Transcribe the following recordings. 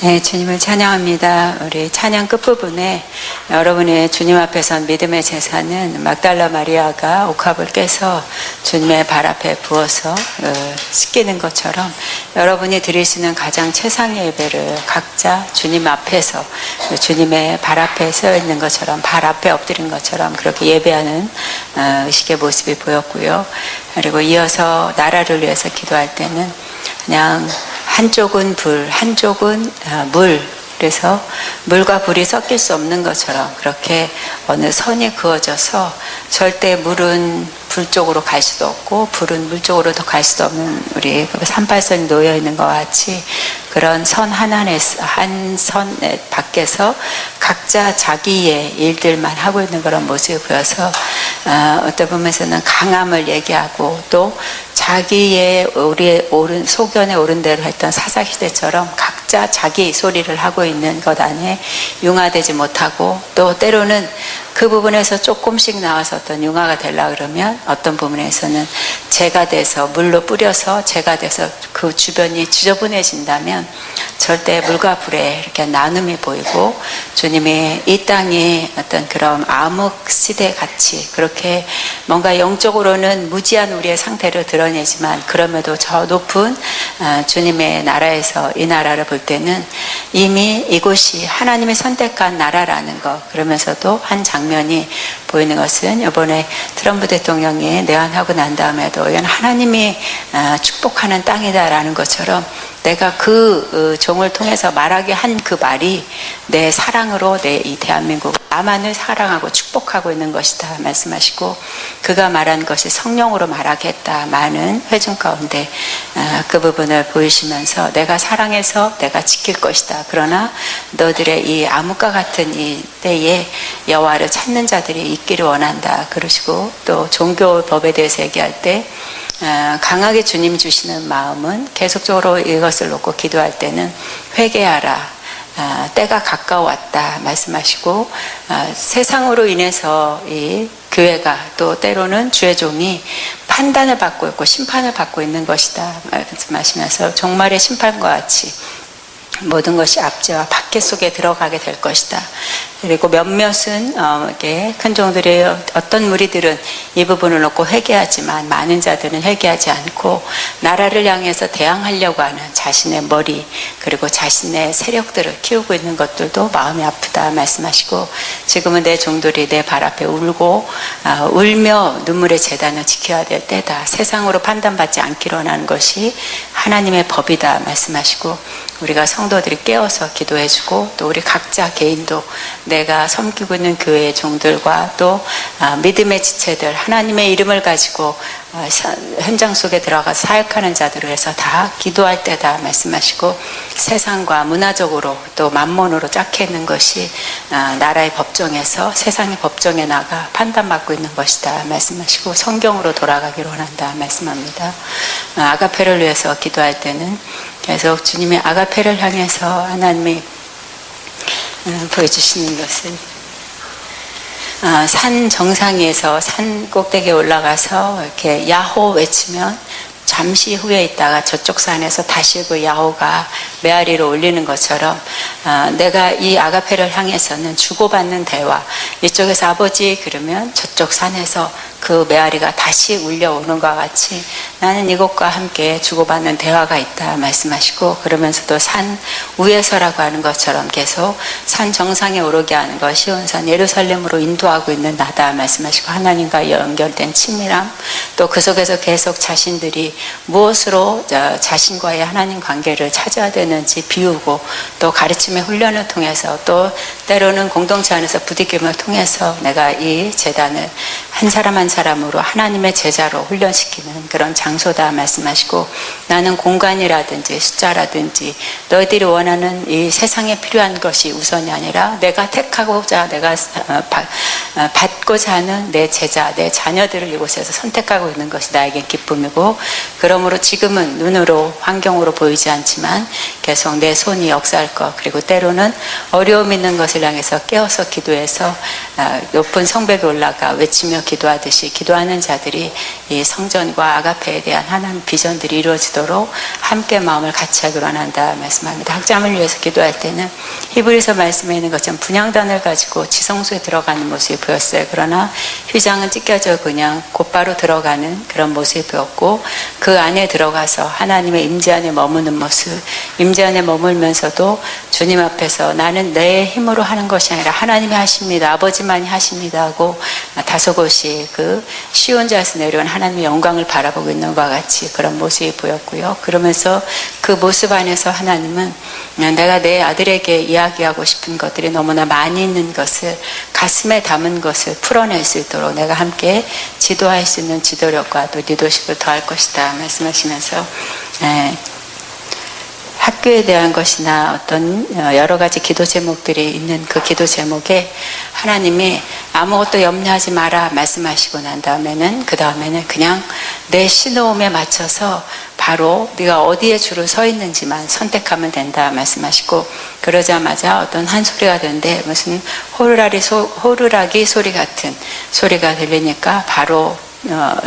네, 주님을 찬양합니다. 우리 찬양 끝부분에 여러분의 주님 앞에서 믿음의 제사는 막달라 마리아가 옥합을 깨서 주님의 발 앞에 부어서 씻기는 것처럼 여러분이 드리시는 가장 최상의 예배를 각자 주님 앞에서 주님의 발 앞에 서 있는 것처럼 발 앞에 엎드린 것처럼 그렇게 예배하는 의식의 모습이 보였고요. 그리고 이어서 나라를 위해서 기도할 때는 그냥 한쪽은 불, 한쪽은 물. 그래서 물과 불이 섞일 수 없는 것처럼 그렇게 어느 선이 그어져서 절대 물은 불 쪽으로 갈 수도 없고 불은 물 쪽으로 더 갈 수도 없는 우리 38선이 놓여 있는 것과 같이 그런 선 하나에서 한 선 밖에서 각자 자기의 일들만 하고 있는 그런 모습이 보여서 어떤 부분에서는 강함을 얘기하고 또 자기의 우리의 옳은 소견에 옳은 대로 했던 사사시대처럼 각자 자기 소리를 하고 있는 것 안에 융화되지 못하고 또 때로는 그 부분에서 조금씩 나와서 어떤 융화가 되려고 그러면 어떤 부분에서는 재가 돼서 물로 뿌려서 재가 돼서 그 주변이 지저분해진다면 절대 물과 불에 이렇게 나눔이 보이고 주님이 이 땅에 어떤 그런 암흑 시대 같이 그렇게 뭔가 영적으로는 무지한 우리의 상태를 드러내지만 그럼에도 저 높은 주님의 나라에서 이 나라를 볼 때는 이미 이곳이 하나님이 선택한 나라라는 것 그러면서도 한 장면이 보이는 것은 이번에 트럼프 대통령이 내한하고 난 다음에도 이건 하나님이 축복하는 땅이다라는 것처럼 내가 그 종을 통해서 말하게 한 그 말이 내 사랑으로 내 이 대한민국 나만을 사랑하고 축복하고 있는 것이다 말씀하시고 그가 말한 것이 성령으로 말하겠다 많은 회중 가운데 그 부분을 보이시면서 내가 사랑해서 내가 지킬 것이다. 그러나 너들의 이 암흑과 같은 이 때에 여호와를 찾는 자들이 있기를 원한다. 그러시고 또 종교 법에 대해서 얘기할 때 강하게 주님 주시는 마음은 계속적으로 이것을 놓고 기도할 때는 회개하라. 때가 가까웠다 말씀하시고 세상으로 인해서 이 교회가 또 때로는 주의 종이 판단을 받고 있고 심판을 받고 있는 것이다 말씀하시면서 종말의 심판과 같이 모든 것이 앞뒤와 밖에 속에 들어가게 될 것이다. 그리고 몇몇은 이렇게 큰 종들의 어떤 무리들은 이 부분을 놓고 회개하지만 많은 자들은 회개하지 않고 나라를 향해서 대항하려고 하는 자신의 머리 그리고 자신의 세력들을 키우고 있는 것들도 마음이 아프다 말씀하시고 지금은 내 종들이 내 발 앞에 울고 울며 눈물의 재단을 지켜야 될 때다. 세상으로 판단받지 않기로 하는 것이 하나님의 법이다 말씀하시고 우리가 성도들이 깨어서 기도해주고 또 우리 각자 개인도 내가 섬기고 있는 교회의 종들과 또 믿음의 지체들 하나님의 이름을 가지고 현장 속에 들어가서 사역하는 자들을 위해서 다 기도할 때다 말씀하시고 세상과 문화적으로 또 만몬으로 짝해 있는 것이 나라의 법정에서 세상의 법정에 나가 판단받고 있는 것이다 말씀하시고 성경으로 돌아가기로 원한다 말씀합니다. 아가페를 위해서 기도할 때는 계속 주님의 아가페를 향해서 하나님이 보여주시는 것은 산 정상에서 산 꼭대기에 올라가서 이렇게 야호 외치면 잠시 후에 있다가 저쪽 산에서 다시 그 야호가 메아리로 올리는 것처럼 내가 이 아가페를 향해서는 주고받는 대화 이쪽에서 아버지 그러면 저쪽 산에서 그 메아리가 다시 울려오는 것과 같이 나는 이것과 함께 주고받는 대화가 있다 말씀하시고 그러면서도 산 위에서라고 하는 것처럼 계속 산 정상에 오르게 하는 것 시온산 예루살렘으로 인도하고 있는 나다 말씀하시고 하나님과 연결된 친밀함 또 그 속에서 계속 자신들이 무엇으로 자신과의 하나님 관계를 찾아야 되는지 비우고 또 가르침의 훈련을 통해서 또 때로는 공동체 안에서 부딪힘을 통해서 내가 이 재단을 한 사람 한 사람으로 하나님의 제자로 훈련시키는 그런 장소다 말씀하시고 나는 공간이라든지 숫자라든지 너희들이 원하는 이 세상에 필요한 것이 우선이 아니라 내가 택하고자 내가 받고자 하는 내 제자 내 자녀들을 이곳에서 선택하고 있는 것이 나에게 기쁨이고 그러므로 지금은 눈으로 환경으로 보이지 않지만 계속 내 손이 역사할 것 그리고 때로는 어려움 있는 것을 향해서 깨어서 기도해서 높은 성벽에 올라가 외치며 기도하듯이 기도하는 자들이 이 성전과 아가페에 대한 하나님 비전들이 이루어지도록 함께 마음을 같이 하기로 한다 말씀합니다. 학자를 위해서 기도할 때는 히브리서 말씀에 있는 것처럼 분향단을 가지고 지성소에 들어가는 모습이 보였어요. 그러나 휘장은 찢겨져 그냥 곧바로 들어가는 그런 모습이 보였고, 그 안에 들어가서 하나님의 임재 안에 머무는 모습, 임재 안에 머물면서도 주님 앞에서 나는 내 힘으로 하는 것이 아니라 하나님이 하십니다, 아버지만이 하십니다 하고 다소곳이 그 시온자에서 내려온 하나님의 영광을 바라보고 있는 것과 같이 그런 모습이 보였고요. 그러면서 그 모습 안에서 하나님은 내가 내 아들에게 이야기하고 싶은 것들이 너무나 많이 있는 것을, 가슴에 담은 것을 풀어낼 수 있도록 내가 함께 지도할 수 있는 지도력과 또 리더십을 더할 것이다 말씀하시면서 학교에 대한 것이나 어떤 여러 가지 기도 제목들이 있는 그 기도 제목에 하나님이 아무것도 염려하지 마라 말씀하시고 난 다음에는, 그 다음에는 그냥 내 신호음에 맞춰서 바로 네가 어디에 줄을 서 있는지만 선택하면 된다 말씀하시고, 그러자마자 어떤 한 소리가 되는데 무슨 호루라기 소리 같은 소리가 들리니까 바로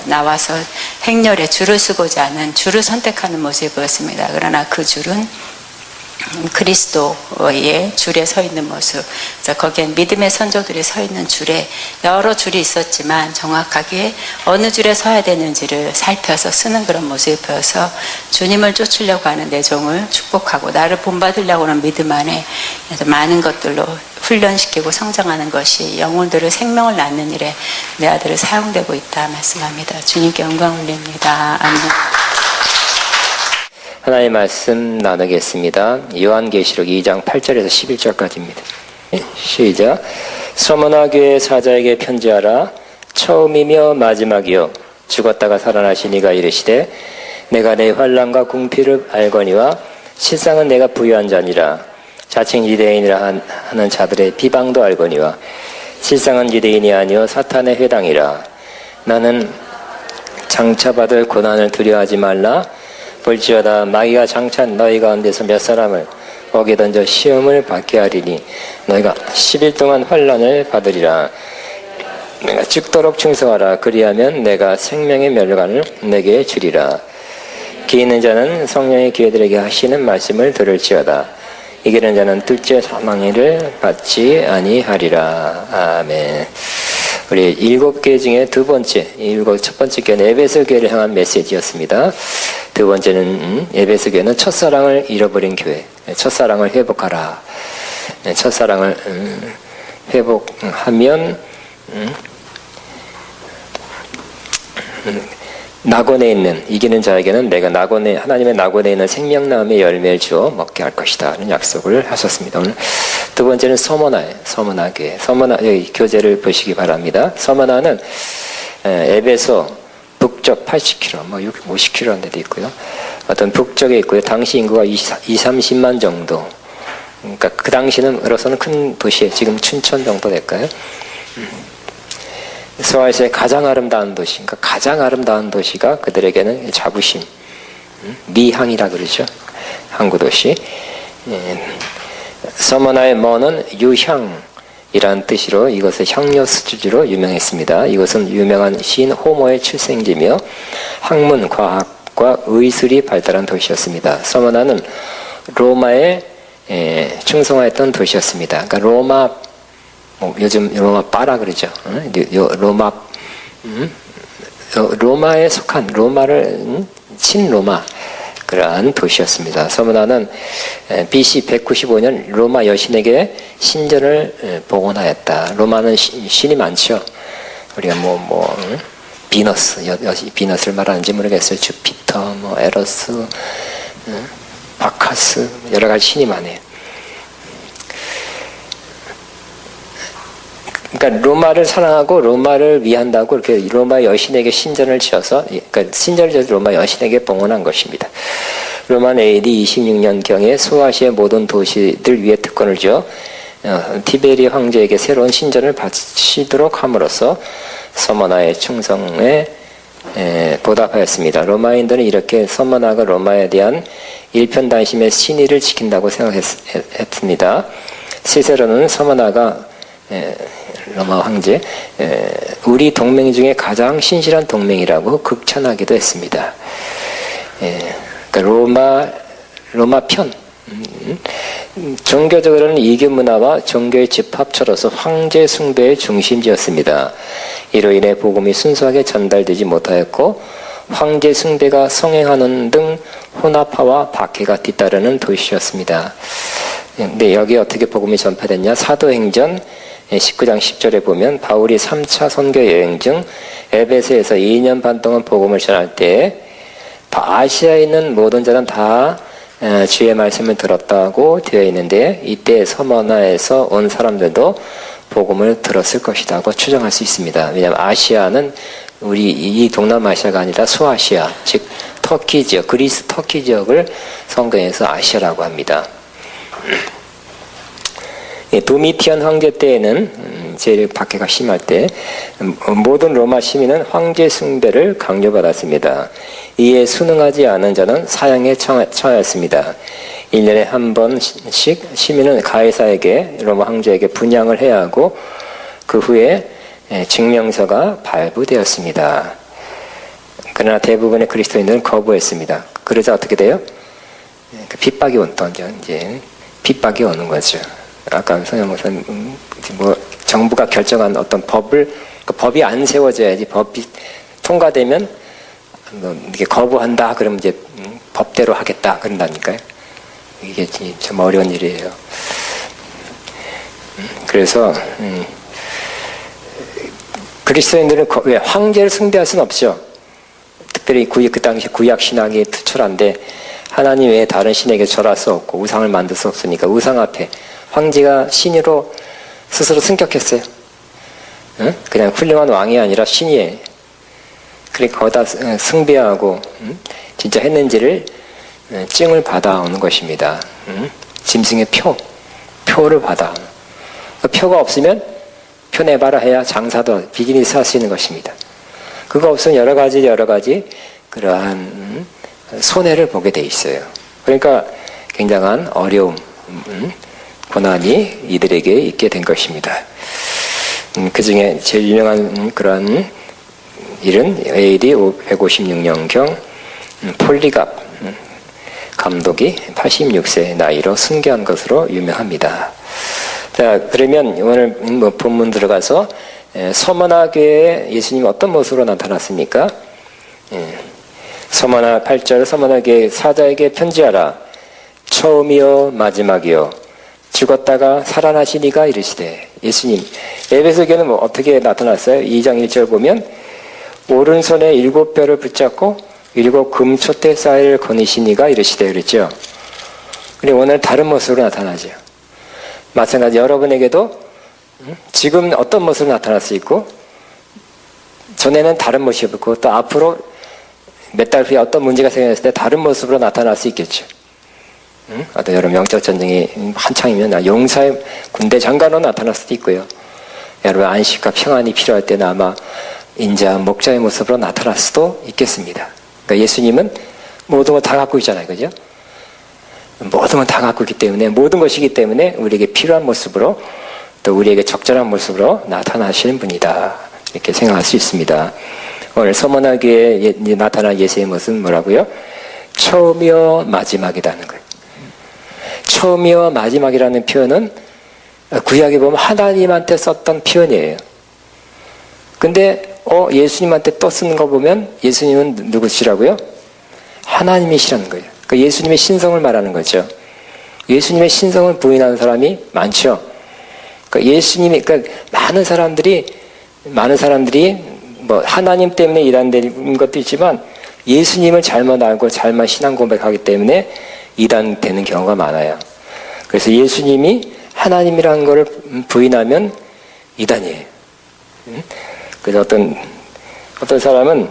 나와서 행렬에 줄을 서고자 하는, 줄을 선택하는 모습이 보였습니다. 그러나 그 줄은 그리스도의 줄에 서 있는 모습, 거기엔 믿음의 선조들이 서 있는 줄에 여러 줄이 있었지만 정확하게 어느 줄에 서야 되는지를 살펴서 쓰는 그런 모습이 보여서 주님을 쫓으려고 하는 내 종을 축복하고 나를 본받으려고 하는 믿음 안에 많은 것들로 훈련시키고 성장하는 것이 영혼들을 생명을 낳는 일에 내 아들을 사용되고 있다 말씀합니다. 주님께 영광 올립니다. 아멘. 하나님의 말씀 나누겠습니다. 요한계시록 2장 8절에서 11절까지입니다. 시작. 서머나 교회 사자에게 편지하라. 처음이며 마지막이요 죽었다가 살아나신 이가 이르시되 내가 내 환난과 궁핍을 알거니와 실상은 내가 부유한 자니라. 자칭 유대인이라 하는 자들의 비방도 알거니와 실상은 유대인이 아니요 사탄의 회당이라. 나는 장차 받을 고난을 두려워하지 말라. 볼지어다 마귀가 장차 너희 가운데서 몇 사람을 옥에 던져 시험을 받게 하리니 너희가 10일 동안 환난을 받으리라. 내가 죽도록 충성하라. 그리하면 내가 생명의 멸관을 내게 주리라. 귀 있는 자는 성령의 교회들에게 하시는 말씀을 들을지어다. 이기는 자는 둘째 사망을 받지 아니하리라. 아멘. 우리 7개 중에 첫 번째 교회는 에베소 교회를 향한 메시지였습니다. 두 번째는 에베소 교회는 첫사랑을 잃어버린 교회, 첫사랑을 회복하라. 첫사랑을 회복하면 낙원에 있는 이기는 자에게는 내가 하나님의 낙원에 있는 생명나무의 열매를 주어 먹게 할 것이다 하는 약속을 하셨습니다. 오늘 두 번째는 서머나 교회. 여기 교재를 보시기 바랍니다. 서머나는 에베소 북쪽 80km, 50km 한 데도 있고요. 어떤 북쪽에 있고요. 당시 인구가 30만 정도. 그러니까 그 당시로서는 큰 도시에 지금 춘천 정도 될까요? 소아시아의 가장 아름다운 도시, 그러니까 가장 아름다운 도시가 그들에게는 자부심, 미항이라 그러죠. 항구 도시. 서머나의 머는 유향이라는 뜻으로 이것은 향료 수주지로 유명했습니다. 이것은 유명한 시인 호모의 출생지며 학문, 과학과 의술이 발달한 도시였습니다. 서머나는 로마에 충성하였던 도시였습니다. 그러니까 요즘 로마 빠라 그러죠. 로마에 속한 친로마 그러한 도시였습니다. 서머나는 BC 195년 로마 여신에게 신전을 복원하였다. 로마는 신이 많죠. 우리가 비너스를 말하는지 모르겠어요. 주피터, 에러스, 바카스 여러 가지 신이 많아요. 그러니까 로마를 사랑하고 로마를 위한다고 이렇게 로마 여신에게 신전을 지어서, 그러니까 신전을 지어서 로마 여신에게 봉헌한 것입니다. 로마는 AD 26년경에 소아시아의 모든 도시들 위에 특권을 지어 티베리 황제에게 새로운 신전을 바치도록 함으로써 서머나의 충성에 보답하였습니다. 로마인들은 이렇게 서머나가 로마에 대한 일편단심의 신의를 지킨다고 생각했습니다. 실제로는 서머나가 로마 황제, 우리 동맹 중에 가장 신실한 동맹이라고 극찬하기도 했습니다. 그러니까 로마 편. 종교적으로는 이교 문화와 종교의 집합처로서 황제 숭배의 중심지였습니다. 이로 인해 복음이 순수하게 전달되지 못하였고 황제 숭배가 성행하는 등 혼합화와 박해가 뒤따르는 도시였습니다. 근데 여기 어떻게 복음이 전파됐냐? 사도행전 19장 10절에 보면 바울이 3차 선교 여행 중 에베소에서 2년 반 동안 복음을 전할 때 아시아에 있는 모든 자는 다 주의 말씀을 들었다고 되어 있는데 이때 서머나에서 온 사람들도 복음을 들었을 것이라고 추정할 수 있습니다. 왜냐하면 아시아는 우리 이 동남아시아가 아니라 소아시아, 즉 터키 지역, 그리스 터키 지역을 성경에서 아시아라고 합니다. 도미티안 황제 때에는 제일 박해가 심할 때 모든 로마 시민은 황제 숭배를 강요받았습니다. 이에 순응하지 않은 자는 사형에 처하였습니다. 1년에 한 번씩 시민은 가이사에게 로마 황제에게 분양을 해야 하고 그 후에 증명서가 발부되었습니다. 그러나 대부분의 그리스도인들은 거부했습니다. 그러자 어떻게 돼요? 핍박이 이제 핍박이 오는 거죠. 아까 성현 목사님 정부가 결정한 어떤 법이 안 세워져야지 법이 통과되면 이게 거부한다 그러면 이제 법대로 하겠다 그런다니까요. 이게 참 어려운 일이에요. 그래서 그리스도인들은 왜 황제를 숭배할 수는 없죠. 특별히 그 당시 구약 신앙이 투철한데 하나님 외에 다른 신에게 절할 수 없고 우상을 만들 수 없으니까 우상 앞에 황제가 신으로 스스로 승격했어요. 그냥 훌륭한 왕이 아니라 신이에요. 그러니까 거기다 숭배하고 진짜 했는지를 증을 받아오는 것입니다. 짐승의 표를 받아. 표가 없으면 표 내봐라 해야 장사도 비즈니스 할 수 있는 것입니다. 그거 없으면 여러 가지 그러한 손해를 보게 돼 있어요. 그러니까 굉장한 어려움, 고난이 이들에게 있게 된 것입니다. 그 중에 제일 유명한 그런 일은 AD 156년경 폴리갑 감독이 86세 나이로 순교한 것으로 유명합니다. 자, 그러면 오늘 본문 들어가서 서머나 교회에 예수님이 어떤 모습으로 나타났습니까? 서머나 8절 서머나 교회 사자에게 편지하라. 처음이요 마지막이요 죽었다가 살아나시니가 이르시되. 예수님 에베소 교회는 어떻게 나타났어요? 2장 1절 보면 오른손에 7뼈를 붙잡고 7 금촛대 쌀을 거니시니가 이르시되 그랬죠. 근데 오늘 다른 모습으로 나타나죠. 마찬가지 여러분에게도 지금 어떤 모습으로 나타날 수 있고 전에는 다른 모습이었고 또 앞으로 몇 달 후에 어떤 문제가 생겼을 때 다른 모습으로 나타날 수 있겠죠. 어떤 여러분 영적 전쟁이 한창이면 용사의 군대 장관으로 나타날 수도 있고요. 여러분 안식과 평안이 필요할 때는 아마 인자 목자의 모습으로 나타날 수도 있겠습니다. 그러니까 예수님은 모든 걸 다 갖고 있잖아요. 그죠? 모든 걸 다 갖고 있기 때문에 모든 것이기 때문에 우리에게 필요한 모습으로 또 우리에게 적절한 모습으로 나타나시는 분이다. 이렇게 생각할 수 있습니다. 오늘 서머나 교회에 나타난 예수의 모습은 뭐라고요? 처음이요 마지막이라는 거예요. 처음이요 마지막이라는 표현은 구약에 보면 하나님한테 썼던 표현이에요. 근데 예수님한테 또 쓰는 거 보면 예수님은 누구시라고요? 하나님이시라는 거예요. 그러니까 예수님의 신성을 말하는 거죠. 예수님의 신성을 부인하는 사람이 많죠. 그러니까 많은 사람들이 뭐 하나님 때문에 이단되는 것도 있지만 예수님을 잘못 알고 잘못 신앙 고백하기 때문에 이단되는 경우가 많아요. 그래서 예수님이 하나님이라는 것을 부인하면 이단이에요. 그래서 어떤 사람은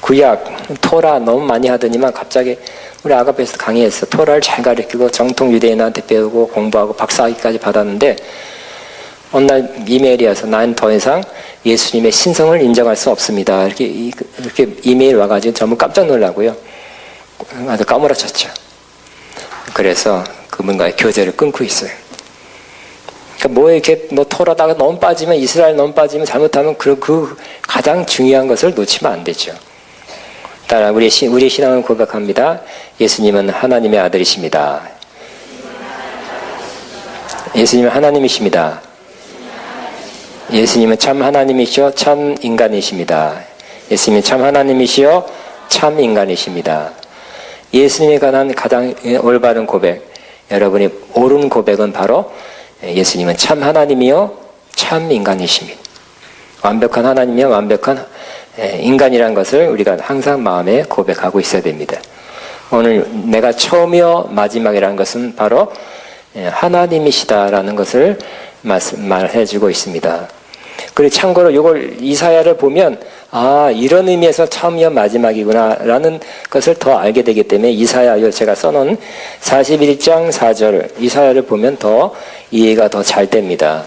구약 토라 너무 많이 하더니만 갑자기 우리 아가페에서 강의했어. 토라를 잘 가르치고 정통 유대인한테 배우고 공부하고 박사학위까지 받았는데 어느 날 이메일이 와서 난 더 이상 예수님의 신성을 인정할 수 없습니다. 이렇게 이메일 와가지고 전부 깜짝 놀라고요. 아주 까무라쳤죠. 그래서 그분과의 교제를 끊고 있어요. 그러니까 뭐 이렇게 뭐 토라다가 너무 빠지면, 이스라엘 너무 빠지면, 잘못하면 그 가장 중요한 것을 놓치면 안 되죠. 따라 우리의 신앙을 고백합니다. 예수님은 하나님의 아들이십니다. 예수님은 하나님이십니다. 예수님은 참 하나님이시오 참 인간이십니다. 예수님은 참 하나님이시오 참 인간이십니다. 예수님에 관한 가장 올바른 고백, 여러분이 옳은 고백은 바로 예수님은 참 하나님이요 참 인간이십니다. 완벽한 하나님이요 완벽한 인간이란 것을 우리가 항상 마음에 고백하고 있어야 됩니다. 오늘 내가 처음이요 마지막이라는 것은 바로 하나님이시다라는 것을 말해주고 있습니다. 그리고 참고로 이걸 이사야를 보면 이런 의미에서 처음이요 마지막이구나 라는 것을 더 알게 되기 때문에 이사야 제가 써놓은 41장 4절 이사야를 보면 더 이해가 더 잘 됩니다.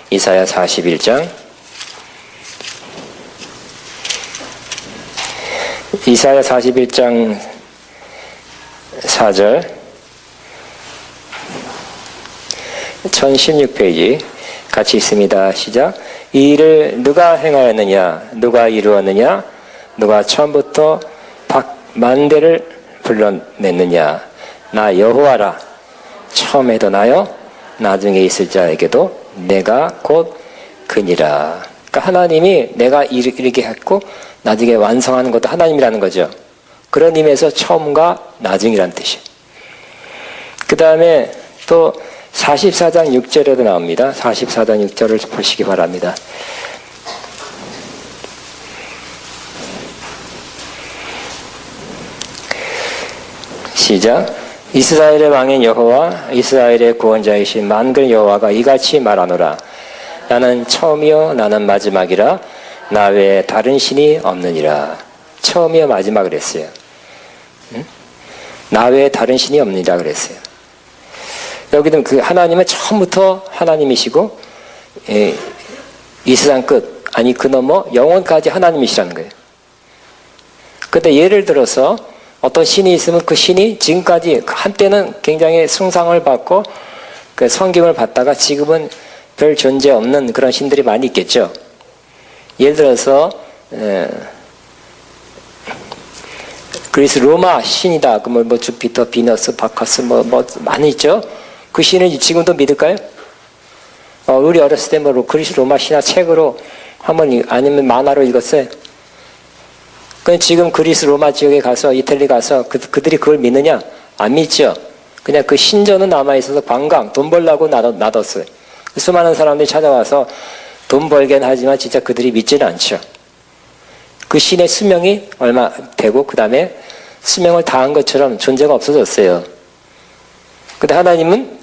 이사야 41장 이사야 41장 4절 1016페이지 같이 있습니다. 시작. 이 일을 누가 행하였느냐? 누가 이루었느냐? 누가 처음부터 만대를 불러냈느냐? 나 여호와라. 처음에도 나요. 나중에 있을 자에게도 내가 곧 그니라. 그러니까 하나님이 내가 이르게 했고 나중에 완성하는 것도 하나님이라는 거죠. 그런 의미에서 처음과 나중이라는 뜻이에요. 그 다음에 또 44장 6절에도 나옵니다. 44장 6절을 보시기 바랍니다. 시작. 이스라엘의 왕인 여호와 이스라엘의 구원자이신 만군 여호와가 이같이 말하노라. 나는 처음이요 나는 마지막이라 나 외에 다른 신이 없느니라. 처음이요 마지막 그랬어요. 응? 나 외에 다른 신이 없느니라 그랬어요. 여기는 그 하나님은 처음부터 하나님이시고 이 세상 끝 아니 그 넘어 영원까지 하나님이시라는 거예요. 근데 예를 들어서 어떤 신이 있으면 그 신이 지금까지 한때는 굉장히 숭상을 받고 그 섬김을 받다가 지금은 별 존재 없는 그런 신들이 많이 있겠죠. 예를 들어서 그리스 로마 신이다. 그러면 뭐 주피터, 비너스, 바카스 뭐 많이 있죠. 그 신을 지금도 믿을까요? 우리 어렸을 때 뭐 그리스 로마 신화 책으로 한번 아니면 만화로 읽었어요. 근데 지금 그리스 로마 지역에 가서 이탈리 가서 그들이 그걸 믿느냐? 안 믿죠. 그냥 그 신전은 남아 있어서 관광 돈 벌려고 놔뒀어요. 수많은 사람들이 찾아와서 돈 벌긴 하지만 진짜 그들이 믿지는 않죠. 그 신의 수명이 얼마 되고 그 다음에 수명을 다한 것처럼 존재가 없어졌어요. 근데 하나님은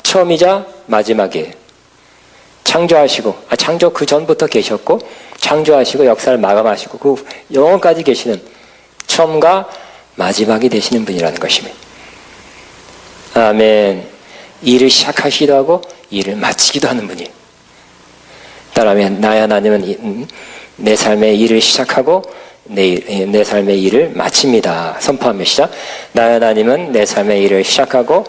처음이자 마지막이에요. 창조하시고 창조 그 전부터 계셨고 창조하시고 역사를 마감하시고 그 영원까지 계시는 처음과 마지막이 되시는 분이라는 것입니다. 아멘. 일을 시작하시기도 하고 일을 마치기도 하는 분이에요. 따라하면 나의 하나님은 내 삶의 일을 시작하고 내 삶의 일을 마칩니다. 선포하며 시작. 나의 하나님은 내 삶의 일을 시작하고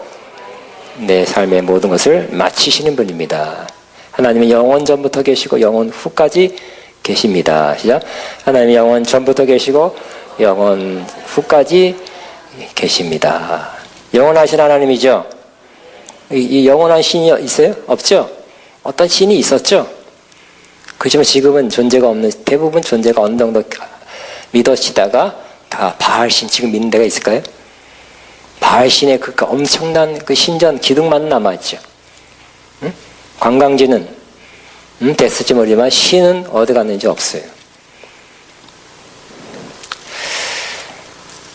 내 삶의 모든 것을 마치시는 분입니다. 하나님은 영원 전부터 계시고 영원 후까지 계십니다. 시작. 하나님은 영원 전부터 계시고 영원 후까지 계십니다. 영원하신 하나님이죠. 이 영원한 신이 있어요? 없죠? 어떤 신이 있었죠? 그렇지만 지금은 존재가 없는, 대부분 존재가 어느 정도 믿어지다가 다 바알신 지금 믿는 데가 있을까요? 바알신의 그 엄청난 그 신전 기둥만 남아있죠. 응? 관광지는 됐을지 모르지만 신은 어디 갔는지 없어요.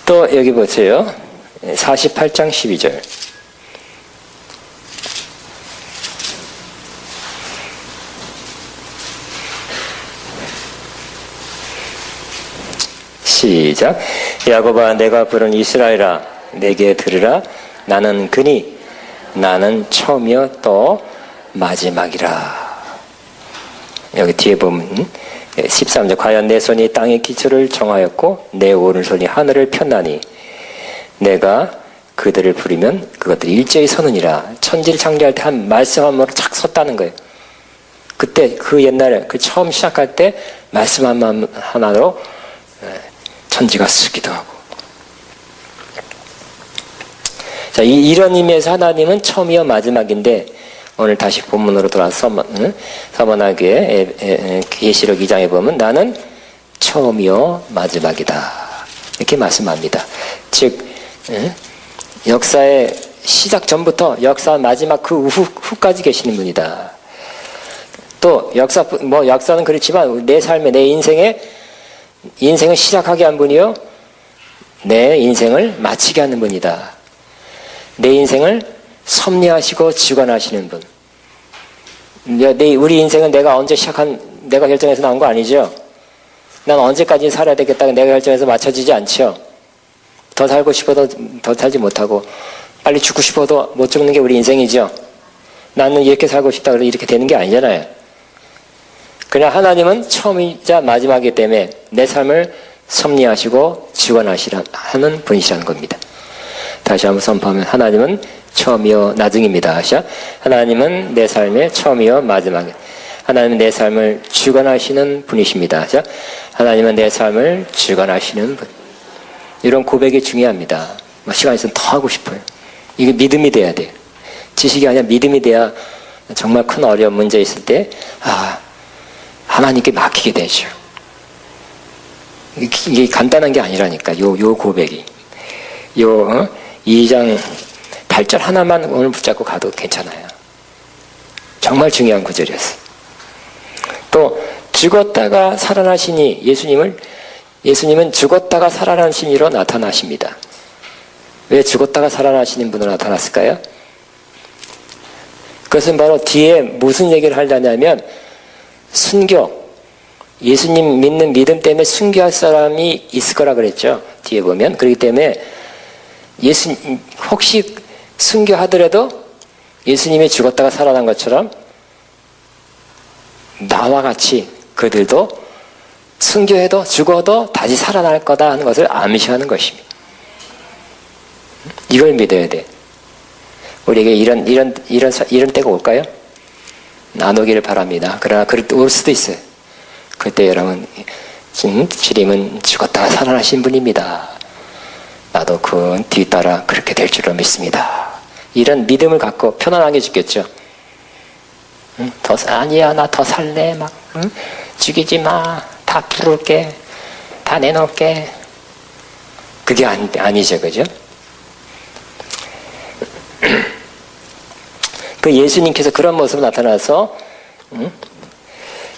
또 여기 보세요. 48장 12절. 시작. 야곱아 내가 부른 이스라엘아 내게 들으라. 나는 그니 나는 처음이요 또 마지막이라. 여기 뒤에 보면 13절. 과연 내 손이 땅의 기초를 정하였고 내 오른손이 하늘을 폈나니 내가 그들을 부리면 그것들이 일제히 서느니라. 천지를 창조할 때 한 말씀 한 번으로 착 섰다는 거예요. 그때 그 옛날에 그 처음 시작할 때 말씀 하나로 천지가 쓰기도 하고. 자, 이런 의미에서 하나님은 처음이요 마지막인데 오늘 다시 본문으로 돌아서 서머나교회 계시록 2장에 보면 나는 처음이요 마지막이다 이렇게 말씀합니다. 즉 역사의 시작 전부터 역사 마지막 그 후까지 계시는 분이다. 또 역사는 그렇지만 내 삶에 내 인생을 시작하게 한 분이요 내 인생을 마치게 하는 분이다. 내 인생을 섭리하시고 주관하시는 분. 우리 인생은 내가 언제 내가 결정해서 나온 거 아니죠? 난 언제까지 살아야 되겠다고 내가 결정해서 맞춰지지 않죠? 더 살고 싶어도 더 살지 못하고 빨리 죽고 싶어도 못 죽는 게 우리 인생이죠? 나는 이렇게 살고 싶다 그래서 이렇게 되는 게 아니잖아요. 그냥 하나님은 처음이자 마지막이기 때문에 내 삶을 섭리하시고 주관하시는 분이시라는 겁니다. 다시 한번 선포하면 하나님은 처음이요 나중입니다. 하나님은 내 삶의 처음이요 마지막이요. 하나님은 내 삶을 주관하시는 분이십니다. 하나님은 내 삶을 주관하시는 분. 이런 고백이 중요합니다. 시간 있으면 더 하고 싶어요. 이게 믿음이 돼야 돼요. 지식이 아니라 믿음이 돼야 정말 큰 어려운 문제 있을 때 하나님께 맡기게 되죠. 이게 간단한 게 아니라니까. 요 고백이 2장 8절 하나만 오늘 붙잡고 가도 괜찮아요. 정말 중요한 구절이었어요. 또 죽었다가 살아나시니 예수님은 죽었다가 살아나신 이로 나타나십니다. 왜 죽었다가 살아나시는 분으로 나타났을까요? 그것은 바로 뒤에 무슨 얘기를 하려냐면 순교, 예수님 믿는 믿음 때문에 순교할 사람이 있을 거라 그랬죠. 뒤에 보면. 그렇기 때문에 혹시 순교하더라도 예수님이 죽었다가 살아난 것처럼 나와 같이 그들도 순교해도 죽어도 다시 살아날 거다 하는 것을 암시하는 것입니다. 이걸 믿어야 돼. 우리에게 이런 때가 올까요? 안 오기를 바랍니다. 그러나 올 수도 있어요. 그때 여러분 주님은 죽었다가 살아나신 분입니다. 나도 그 뒤따라 그렇게 될 줄로 믿습니다. 이런 믿음을 갖고 편안하게 죽겠죠. 아니야 나 더 살래 막 죽이지 마. 다 부를게. 다 내놓을게. 그게 아니죠. 그죠? 그 예수님께서 그런 모습으로 나타나서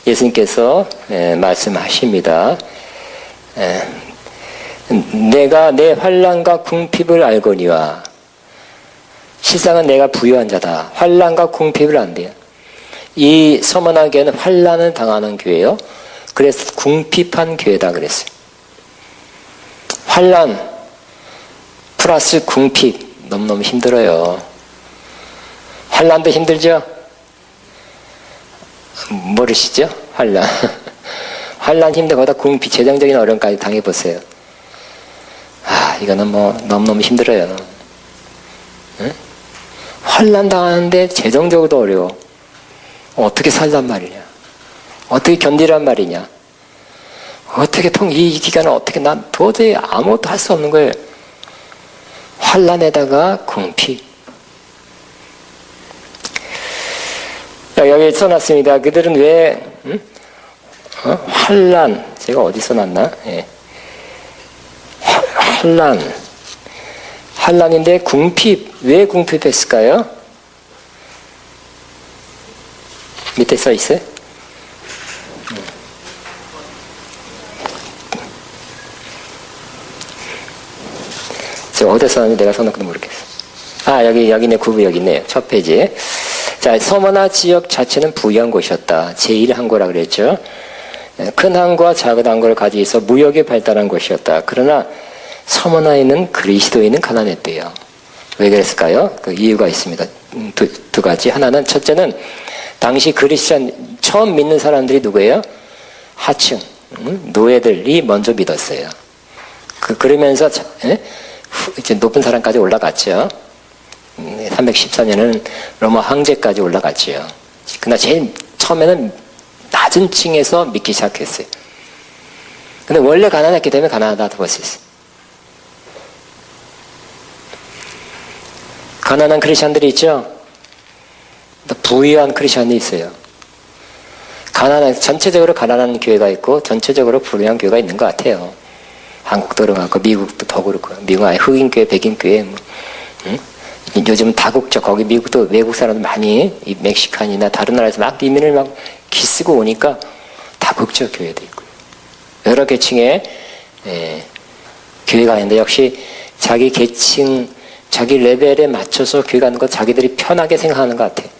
예수님께서 말씀하십니다. 내가 내 환난과 궁핍을 알거니와 실상은 내가 부유한 자다. 환난과 궁핍을 안돼요. 이 서머나 교회는 환난을 당하는 교회예요. 그래서 궁핍한 교회다 그랬어요. 환난 플러스 궁핍 너무너무 힘들어요. 환난도 힘들죠? 모르시죠? 환난. 환난 힘들고 거기다 궁핍 재정적인 어려움까지 당해보세요. 이거는 너무너무 힘들어요. 응? 환난 당하는데 재정적으로도 어려워. 어떻게 살란 말이냐? 어떻게 견디란 말이냐? 어떻게 이 기간을 어떻게 난 도저히 아무것도 할 수 없는 거예요. 환난에다가 궁핍. 여기 써놨습니다. 그들은 왜 환난 제가 어디 써놨나? 환난인데 궁핍 왜 궁핍했을까요? 밑에 써 있어요? 저 어디서 써놨는지 내가 써놓고도 모르겠어. 여기 내 구부 여기 있네요. 첫 페이지. 자, 서머나 지역 자체는 부유한 곳이었다. 제1항구라 그랬죠. 큰 항구와 작은 항구를 가지고 있어 무역이 발달한 곳이었다. 그러나 서머나에는 그리스도인은 가난했대요. 왜 그랬을까요? 그 이유가 있습니다. 두 가지. 하나는 첫째는 당시 그리스천 처음 믿는 사람들이 누구예요? 하층 노예들이 먼저 믿었어요. 그러면서 이제 높은 사람까지 올라갔죠. 314년은 로마 황제까지 올라갔지요. 그러나 제일 처음에는 낮은 층에서 믿기 시작했어요. 근데 원래 가난했기 때문에 가난하다고 볼 수 있어요. 가난한 크리스천들이 있죠. 또 부유한 크리스천이 있어요. 전체적으로 가난한 교회가 있고 전체적으로 부유한 교회가 있는 것 같아요. 한국도 그렇고 미국도 더 그렇고 미국 아예 흑인 교회, 백인 교회 뭐, 응? 요즘 다국적 거기 미국도 외국 사람들 많이 이 멕시칸이나 다른 나라에서 막 이민을 막 기쓰고 오니까 다국적 교회도 있고요. 여러 계층의 교회가 있는데 역시 자기 계층, 자기 레벨에 맞춰서 교회 가는 거 자기들이 편하게 생각하는 것 같아요.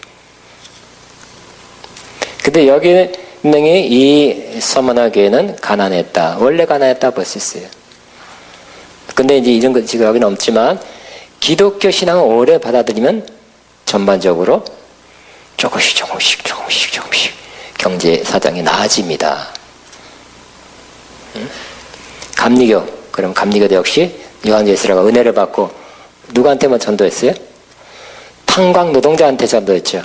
근데 여기 분명히 이 서머나 교회는 가난했다. 원래 가난했다 볼 수 있어요. 근데 이제 이런 거 지금 여기는 없지만 기독교 신앙을 오래 받아들이면 전반적으로 조금씩 경제 사정이 나아집니다. 감리교, 그럼 감리교도 역시 요한 예수라가 은혜를 받고 누구한테만 전도했어요? 탄광 노동자한테 전도했죠.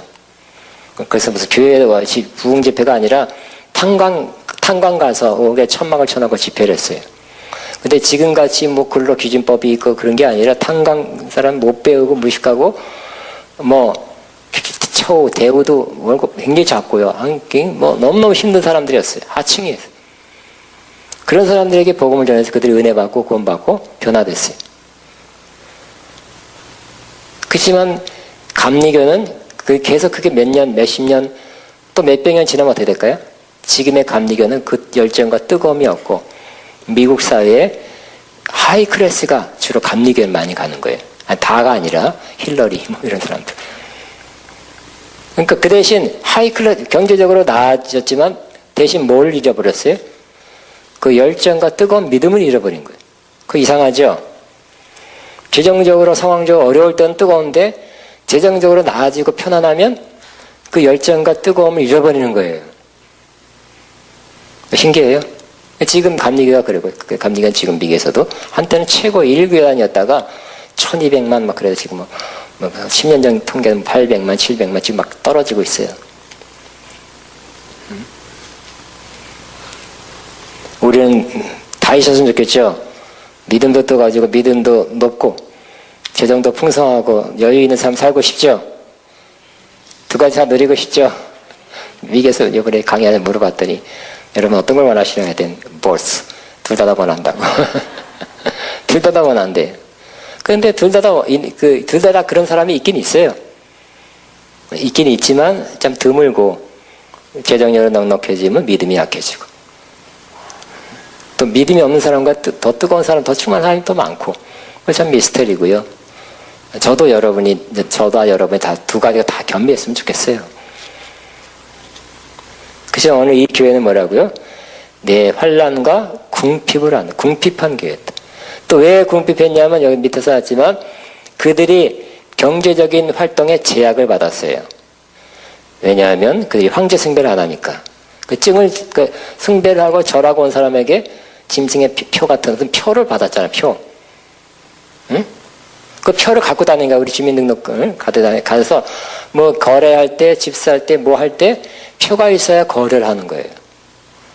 그래서 무슨 교회와 부흥 집회가 아니라 탄광 가서 옥에 천막을 쳐놓고 집회를 했어요. 근데 지금같이 뭐 근로기준법이 있고 그런 게 아니라 탄광 사람 못 배우고 무식하고 뭐 처우 대우도 월급 굉장히 작고요. 뭐 너무너무 힘든 사람들이었어요. 하층이에요. 그런 사람들에게 복음을 전해서 그들이 은혜 받고 구원 받고 변화됐어요. 그렇지만 감리교는 계속 그게 몇 년, 몇십 년, 또 몇백 년 지나면 어떻게 될까요? 지금의 감리교는 그 열정과 뜨거움이 없고 미국 사회에 하이 클래스가 주로 감리교에 많이 가는 거예요. 아니, 다가 아니라 힐러리 뭐 이런 사람들. 그러니까 그 대신 하이 클래스 경제적으로 나아졌지만 대신 뭘 잃어버렸어요? 그 열정과 뜨거운 믿음을 잃어버린 거예요. 그거 이상하죠? 재정적으로 상황적으로 어려울 때는 뜨거운데 재정적으로 나아지고 편안하면 그 열정과 뜨거움을 잃어버리는 거예요. 신기해요. 지금 감리교가 그리고 감리교는 지금 미국에서도 한때는 최고 1교단이었다가 1200만 막 그래도 지금 뭐 10년 전 통계는 800만, 700만 지금 막 떨어지고 있어요. 우리는 다 있었으면 좋겠죠. 믿음도 떠가지고 믿음도 높고 재정도 풍성하고 여유 있는 삶 살고 싶죠. 두 가지 다 누리고 싶죠. 미국에서 이번에 강의하다 물어봤더니 여러분 어떤 걸 원하시냐고 했더니 both. 둘 다 원한다고. 둘 다 원한대요. 그런데 둘 다 그런 사람이 있긴 있어요. 있긴 있지만 좀 드물고 재정력이 넉넉해지면 믿음이 약해지고 또 믿음이 없는 사람과 더 뜨거운 사람, 더 충만한 사람이 더 많고 그게 참 미스터리고요. 저도 여러분이 다 두 가지가 다 겸비했으면 좋겠어요. 그래서 오늘 이 교회는 뭐라고요? 내 환난과 궁핍한 교회다. 또 왜 궁핍했냐면 여기 밑에 써놨지만 그들이 경제적인 활동에 제약을 받았어요. 왜냐하면 그들이 황제 숭배를 안 하니까. 숭배를 하고 절하고 온 사람에게 짐승의 표 같은 어떤 표를 받았잖아요. 표. 응? 그 표를 갖고 다니니까 우리 주민등록을 가서 뭐 거래할 때, 집 살 때, 뭐 할 때 표가 있어야 거래를 하는 거예요.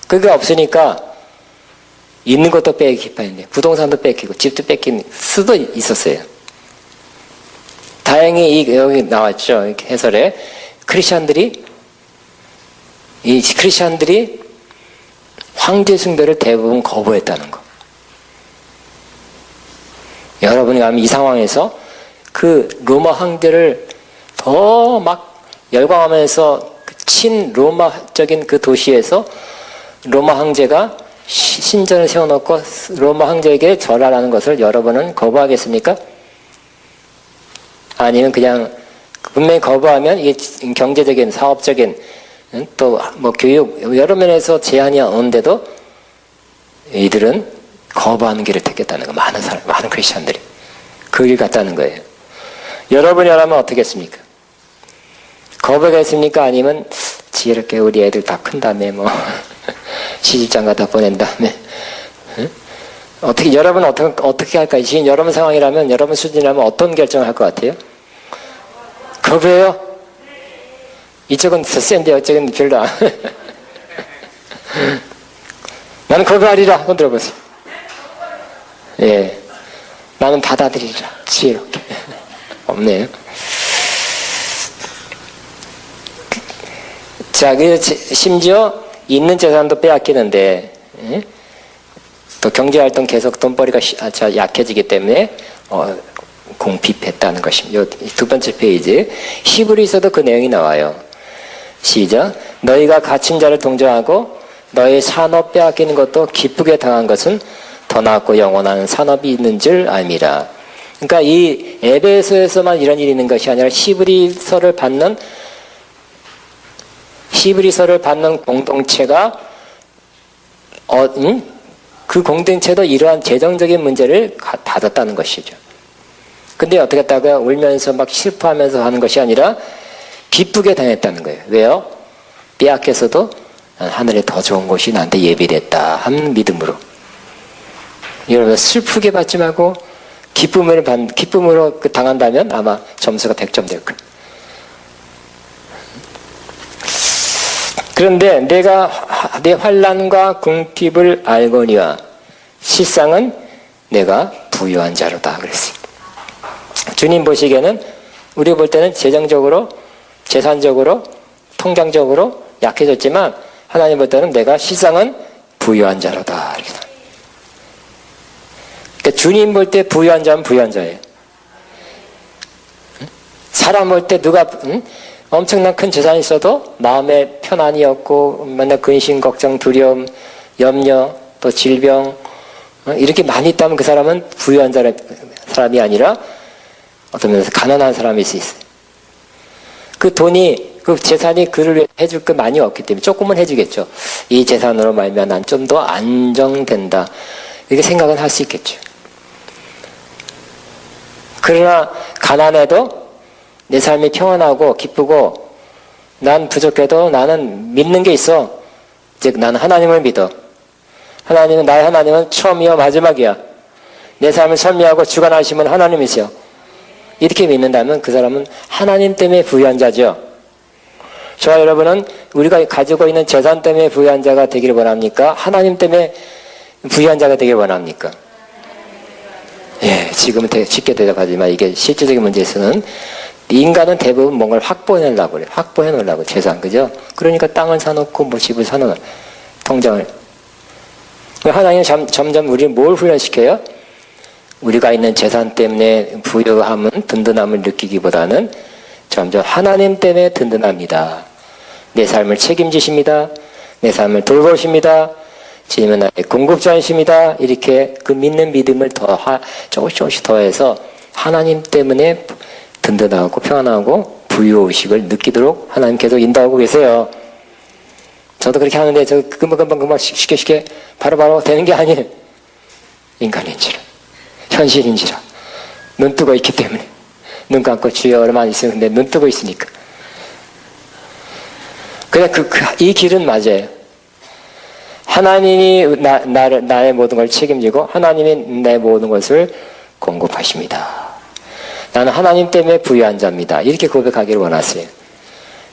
그게 없으니까 있는 것도 뺏기는데 부동산도 뺏기고 집도 뺏기는 수도 있었어요. 다행히 여기 나왔죠. 이렇게 해설에 크리스천들이 황제 숭배를 대부분 거부했다는 거. 여러분이 가면 이 상황에서 그 로마 황제를 더 막 열광하면서 친로마적인 그 도시에서 로마 황제가 신전을 세워놓고 로마 황제에게 절하라는 것을 여러분은 거부하겠습니까? 아니면 그냥 분명히 거부하면 이게 경제적인, 사업적인 또 뭐 교육 여러 면에서 제한이 오는데도 이들은 거부하는 길을 택했다는 거. 많은 크리스천들이 그 길 갔다는 거예요. 여러분이라면 어떻겠습니까? 거부하겠습니까? 아니면 지혜롭게 우리 애들 다 큰 다음에 뭐 시집장 가다 보낸 다음에 여러분 어떻게 할까요? 지금 여러분 상황이라면, 여러분 수준이라면 어떤 결정을 할 것 같아요? 거부해요? 이쪽은 더 센데, 이쪽은 별로 안. 나는 거부하리라. 손 들어보세요. 예. 나는 받아들이리라. 지혜롭게. 없네요. 자, 심지어 있는 재산도 빼앗기는데, 예? 또 경제활동 계속 돈벌이가 약해지기 때문에, 공핍했다는 것입니다. 두 번째 페이지. 히브리서도 그 내용이 나와요. 시작. 너희가 갇힌 자를 동정하고 너희 산업 빼앗기는 것도 기쁘게 당한 것은 더 낫고 영원한 산업이 있는 줄 알미라. 그러니까 이 에베소에서만 이런 일이 있는 것이 아니라 히브리서를 받는 공동체가 그 공동체도 이러한 재정적인 문제를 받았다는 것이죠. 근데 어떻게 했다고요? 울면서 막 슬퍼하면서 하는 것이 아니라 기쁘게 당했다는 거예요. 왜요? 빼앗겨서도 하늘에 더 좋은 곳이 나한테 예비됐다 하는 믿음으로. 여러분 슬프게 받지 말고 기쁨으로 당한다면 아마 점수가 100점 될 거예요. 그런데 내가 내 환난과 궁핍을 알거니와 실상은 내가 부유한 자로다 그랬어요. 주님 보시기에는 우리가 볼 때는 재정적으로, 재산적으로, 통장적으로 약해졌지만 하나님 볼 때는 내가 실상은 부유한 자로다. 그러니까 주님 볼 때 부유한 자는 부유한 자예요. 사람 볼 때 누가 엄청난 큰 재산이 있어도 마음에 편안이 없고 맨날 근심, 걱정, 두려움, 염려, 또 질병 이렇게 많이 있다면 그 사람은 부유한 사람이 아니라 어떤 면에서 가난한 사람일 수 있어요. 그 돈이, 그 재산이 그를 위해 해줄 거 많이 없기 때문에 조금은 해주겠죠. 이 재산으로 말미암아 난 좀 더 안정된다. 이렇게 생각은 할 수 있겠죠. 그러나 가난해도 내 삶이 평안하고 기쁘고 난 부족해도 나는 믿는 게 있어. 즉 나는 하나님을 믿어. 나의 하나님은 처음이요 마지막이야. 내 삶을 설명하고 주관하시면 하나님이세요. 이렇게 믿는다면 그 사람은 하나님 때문에 부유한 자죠. 저와 여러분은 우리가 가지고 있는 재산 때문에 부유한 자가 되기를 원합니까? 하나님 때문에 부유한 자가 되기를 원합니까? 예, 지금은 되게 쉽게 대답하지만 이게 실질적인 문제에서는 인간은 대부분 뭔가를 확보해 놓으려고 그래요. 확보해 놓으려고 재산, 그죠? 그러니까 땅을 사놓고 뭐 집을 사놓은 통장을. 하나님은 점점 우리를 뭘 훈련시켜요? 우리가 있는 재산 때문에 부유함은 든든함을 느끼기보다는 점점 하나님 때문에 든든합니다. 내 삶을 책임지십니다. 내 삶을 돌보십니다. 주님은 나의 공급자이십니다. 이렇게 그 믿는 믿음을 조금씩 더해서 하나님 때문에 든든하고 평안하고 부유의식을 느끼도록 하나님 계속 인도하고 계세요. 저도 그렇게 하는데 저 금방 쉽게 바로바로 되는 게 아니에요. 인간인지라 현실인지라 눈 뜨고 있기 때문에 눈 감고 주여 얼마나 있으면 근데 눈 뜨고 있으니까 그냥 이 길은 맞아요. 하나님이 나의 모든 걸 책임지고 하나님이 내 모든 것을 공급하십니다. 나는 하나님 때문에 부유한 자입니다. 이렇게 고백하기를 원하세요.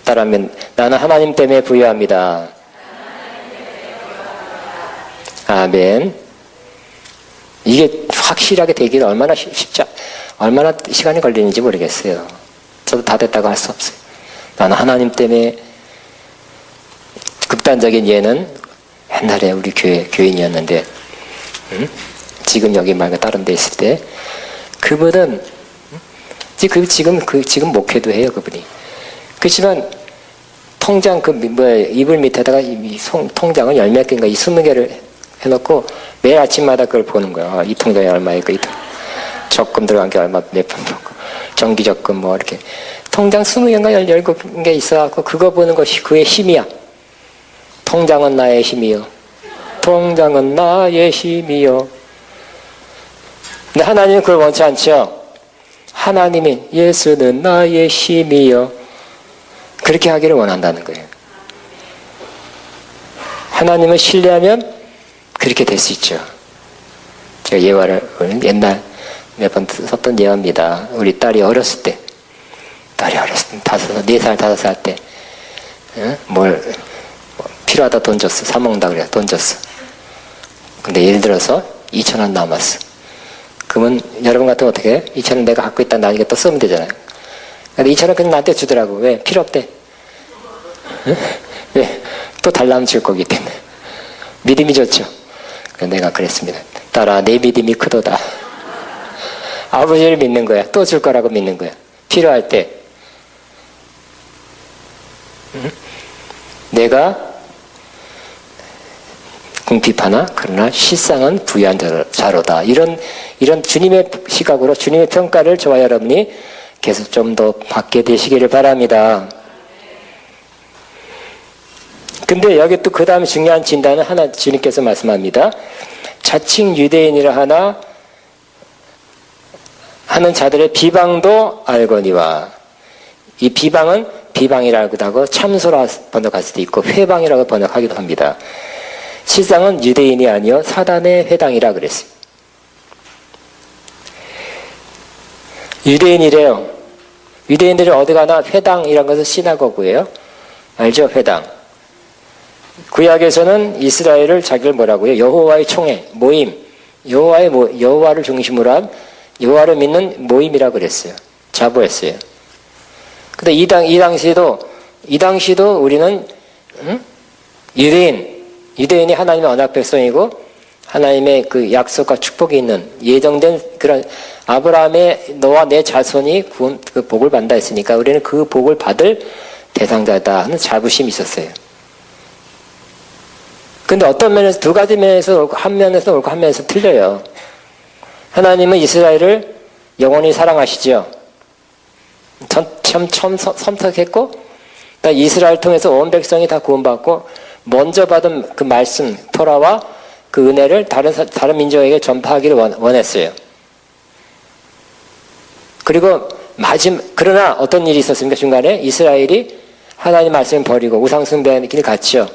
따라하면 나는 하나님 때문에 부유합니다. 아멘. 이게 확실하게 되기는 얼마나 얼마나 시간이 걸리는지 모르겠어요. 저도 다 됐다고 할 수 없어요. 나는 하나님 때문에 극단적인 예는 옛날에 우리 교인이었는데 지금 여기 말고 다른 데 있을 때 그분은 지금 목회도 해요 그분이. 그렇지만 통장 이불 밑에다가 통장을 10몇 개인가 20개를 해놓고 매일 아침마다 그걸 보는 거야. 이 통장에 얼마 있고 적금 들어간 게 얼마 몇 푼 넣고 정기 적금 뭐 이렇게 통장 20개인가 17개 있어갖고 그거 보는 것이 그의 힘이야. 통장은 나의 힘이요. 통장은 나의 힘이요. 근데 하나님은 그걸 원치 않죠. 하나님이 예수는 나의 힘이요. 그렇게 하기를 원한다는 거예요. 하나님을 신뢰하면 그렇게 될 수 있죠. 제가 예화를 옛날 몇 번 썼던 예화입니다. 우리 딸이 어렸을 때, 네 살, 5살 때, 필요하다 돈 줬어. 사먹는다 그래. 돈 줬어. 근데 예를 들어서 2,000원 남았어. 그러면 여러분 같으면 어떻게 해? 2,000원 내가 갖고 있다 나중에 또 쓰면 되잖아요. 근데 2,000원 그냥 나한테 주더라고. 왜? 필요 없대. 왜? 또 달라면 줄 거기 때문에. 믿음이 좋죠. 그래서 내가 그랬습니다. 딸아, 내 믿음이 크도다. 아버지를 믿는 거야. 또 줄 거라고 믿는 거야. 필요할 때. 내가 궁핍하나 그러나 실상은 부유한 자로다. 이런 주님의 시각으로 주님의 평가를 저와 여러분이 계속 좀 더 받게 되시기를 바랍니다. 근데 여기 또 그 다음에 중요한 진단은 하나 주님께서 말씀합니다. 자칭 유대인이라 하는 자들의 비방도 알거니와. 이 비방은 비방이라고도 하고 참소라 번역할 수도 있고 회방이라고 번역하기도 합니다. 실상은 유대인이 아니요 사단의 회당이라 그랬어요. 유대인이래요. 유대인들이 어디 가나 회당이라는 것은 시나고그예요. 알죠? 회당. 구약에서는 이스라엘을 자기를 뭐라고요? 여호와의 총회, 모임, 여호와를 중심으로 한 여호와를 믿는 모임이라 그랬어요. 자부했어요. 근데 이 당시도 우리는 유대인이 하나님의 언약 백성이고 하나님의 그 약속과 축복이 있는 예정된 그런 아브라함의 너와 내 자손이 그 복을 받는다 했으니까 우리는 그 복을 받을 대상자다 하는 자부심이 있었어요. 근데 어떤 면에서 두 가지 면에서 옳고 한 면에서 옳고 한 면에서 틀려요. 하나님은 이스라엘을 영원히 사랑하시죠. 처음 선택했고 이스라엘 통해서 온 백성이 다 구원받고 먼저 받은 그 말씀 토라와 그 은혜를 다른 민족에게 전파하기를 원했어요. 그리고 그러나 어떤 일이 있었습니까? 중간에 이스라엘이 하나님 말씀을 버리고 우상 숭배하는 길을 갔죠.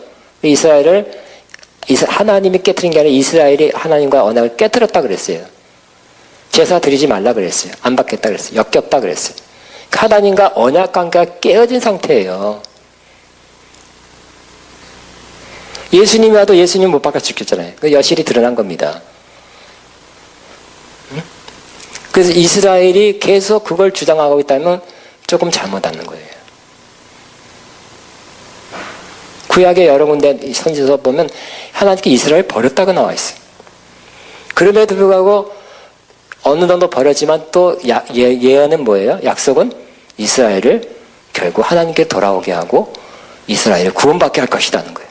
하나님이 깨트린 게 아니라 이스라엘이 하나님과 언약을 깨트렸다 그랬어요. 제사 드리지 말라 그랬어요. 안 받겠다 그랬어요. 역겹다 그랬어요. 하나님과 언약 관계가 깨어진 상태예요. 예수님이 와도 예수님 못 박아 죽였잖아요. 그 여실히 드러난 겁니다. 그래서 이스라엘이 계속 그걸 주장하고 있다면 조금 잘못하는 거예요. 구약의 여러 군데 선지서 보면 하나님께 이스라엘 버렸다고 나와 있어요. 그럼에도 불구하고 어느 정도 버렸지만 또 예언은 뭐예요? 약속은 이스라엘을 결국 하나님께 돌아오게 하고 이스라엘을 구원받게 할 것이라는 거예요.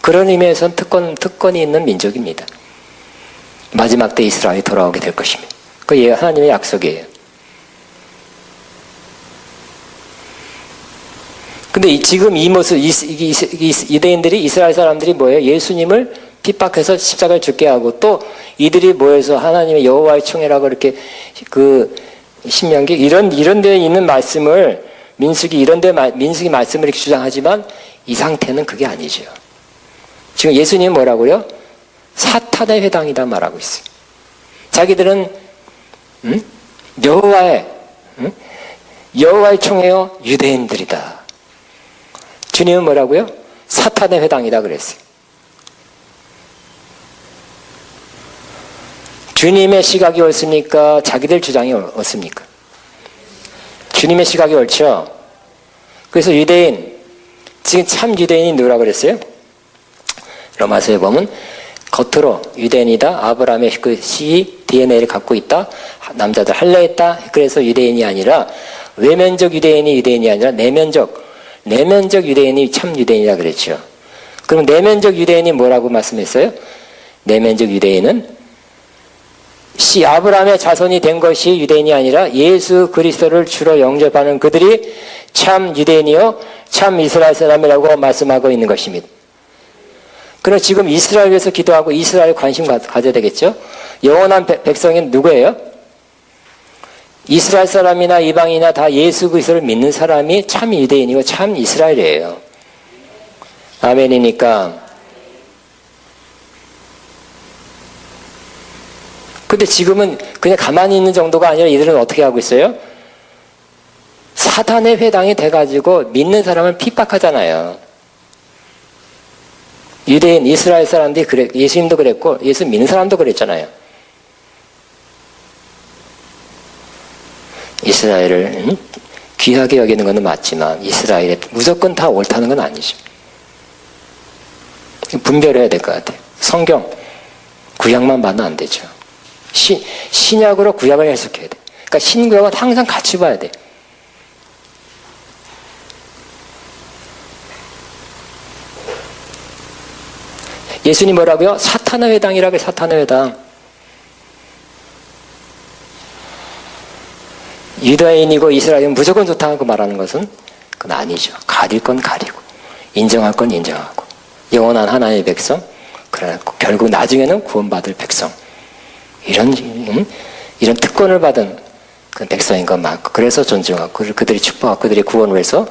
그런 의미에서는 특권이 있는 민족입니다. 마지막 때 이스라엘이 돌아오게 될 것입니다. 그게 하나님의 약속이에요. 근데 지금 이 모습, 유대인들이, 이스라엘 사람들이 뭐예요? 예수님을 핍박해서 십자가를 죽게 하고 또 이들이 모여서 하나님의 여호와의 총회라고 이렇게 그 신명기 이런 데에 있는 말씀을 민수기 말씀을 이렇게 주장하지만 이 상태는 그게 아니죠. 지금 예수님은 뭐라고요? 사탄의 회당이다 말하고 있어요. 자기들은 여호와의 총회요 유대인들이다. 주님은 뭐라고요? 사탄의 회당이다 그랬어요. 주님의 시각이 옳습니까? 자기들 주장이 옳습니까? 주님의 시각이 옳죠. 그래서 유대인, 지금 참 유대인이 누구라고 그랬어요? 로마서에 보면 겉으로 유대인이다. 아브라함의 그 DNA를 갖고 있다. 남자들 할례했다. 그래서 유대인이 아니라 외면적 유대인이 아니라 내면적 유대인이 참 유대인이라 그랬죠. 그럼 내면적 유대인이 뭐라고 말씀했어요? 내면적 유대인은 아브라함의 자손이 된 것이 유대인이 아니라 예수 그리스도를 주로 영접하는 그들이 참 유대인이요 참 이스라엘 사람이라고 말씀하고 있는 것입니다. 그럼 지금 이스라엘 위해서 기도하고 이스라엘 관심 가져야 되겠죠? 영원한 백성은 누구예요? 이스라엘 사람이나 이방인이나 다 예수 그리스도를 믿는 사람이 참 유대인이고 참 이스라엘이에요. 아멘이니까 근데 지금은 그냥 가만히 있는 정도가 아니라 이들은 어떻게 하고 있어요? 사탄의 회당이 돼가지고 믿는 사람을 핍박하잖아요. 유대인 이스라엘 사람들이 그래, 예수님도 그랬고 예수 믿는 사람도 그랬잖아요. 이스라엘을 귀하게 여기는 것은 맞지만 이스라엘에 무조건 다 옳다는 건 아니죠. 분별해야 될 것 같아요. 성경 구약만 봐도 안 되죠. 신약으로 구약을 해석해야 돼. 그러니까 신구약은 항상 같이 봐야 돼. 예수님 뭐라고요? 사탄의 회당이라고 해요. 사탄의 회당. 유다인이고 이스라엘은 무조건 좋다고 말하는 것은 그건 아니죠. 가릴 건 가리고 인정할 건 인정하고 영원한 하나님의 백성, 그러나 결국 나중에는 구원받을 백성, 이런 특권을 받은 그 백성인 것 맞고, 그래서 존중하고 그들이 축복하고 그들이 구원을 위해서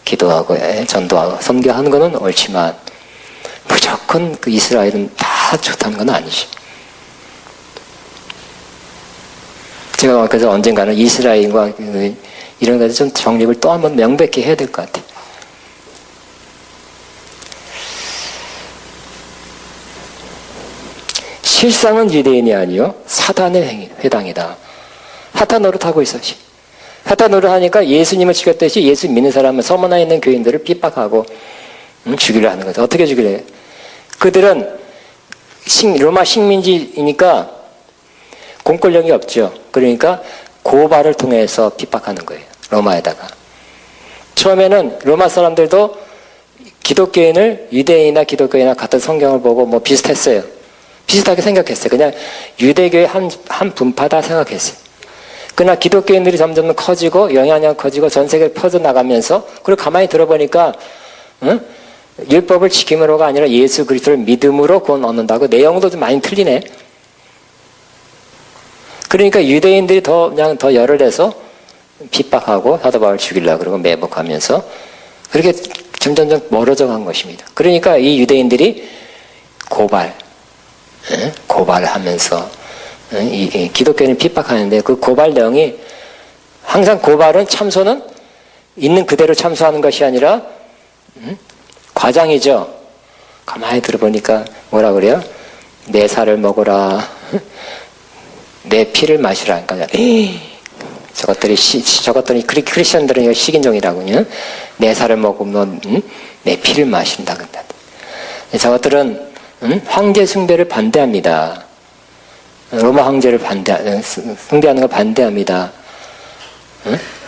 기도하고 전도하고 선교하는 것은 옳지만 무조건 그 이스라엘은 다 좋다는 건 아니죠. 제가 그래서 언젠가는 이스라엘과 이런 것에 좀 정립을 또 한번 명백히 해야 될 것 같아요. 실상은 유대인이 아니요 사단의 회당이다. 사탄 노릇하고 있어. 사탄 노릇하니까 예수님을 죽였듯이 예수 믿는 사람은 서머나에 있는 교인들을 핍박하고 죽이려 하는 거죠. 어떻게 죽이려 해요? 그들은 로마 식민지이니까 공권력이 없죠. 그러니까 고발을 통해서 핍박하는 거예요. 로마에다가. 처음에는 로마 사람들도 기독교인을 유대인이나 기독교인이나 같은 성경을 보고 뭐 비슷했어요. 비슷하게 생각했어요. 그냥 유대교의 한 분파다 생각했어요. 그러나 기독교인들이 점점 커지고 영향력 커지고 전 세계에 퍼져나가면서, 그리고 가만히 들어보니까 율법을 지킴으로가 아니라 예수 그리스도를 믿음으로 구원 얻는다고. 내용도 좀 많이 틀리네. 그러니까 유대인들이 더 열을 내서 핍박하고 사도 바울을 죽이려고 그러고 매복하면서 그렇게 점점 멀어져 간 것입니다. 그러니까 이 유대인들이 고발을 하면서 이 기독교인을 핍박하는데, 그 고발 내용이 항상 고발은 참소는 있는 그대로 참소하는 것이 아니라 과장이죠. 가만히 들어보니까 뭐라 그래요? 내 살을 먹어라, 내 피를 마시라. 그러니까 저것들이 크리스천들은 식인종이라고요. 내 살을 먹으면 내 피를 마신다. 저것들은 황제 숭배를 반대합니다. 로마 황제를 숭배하는 걸 반대합니다.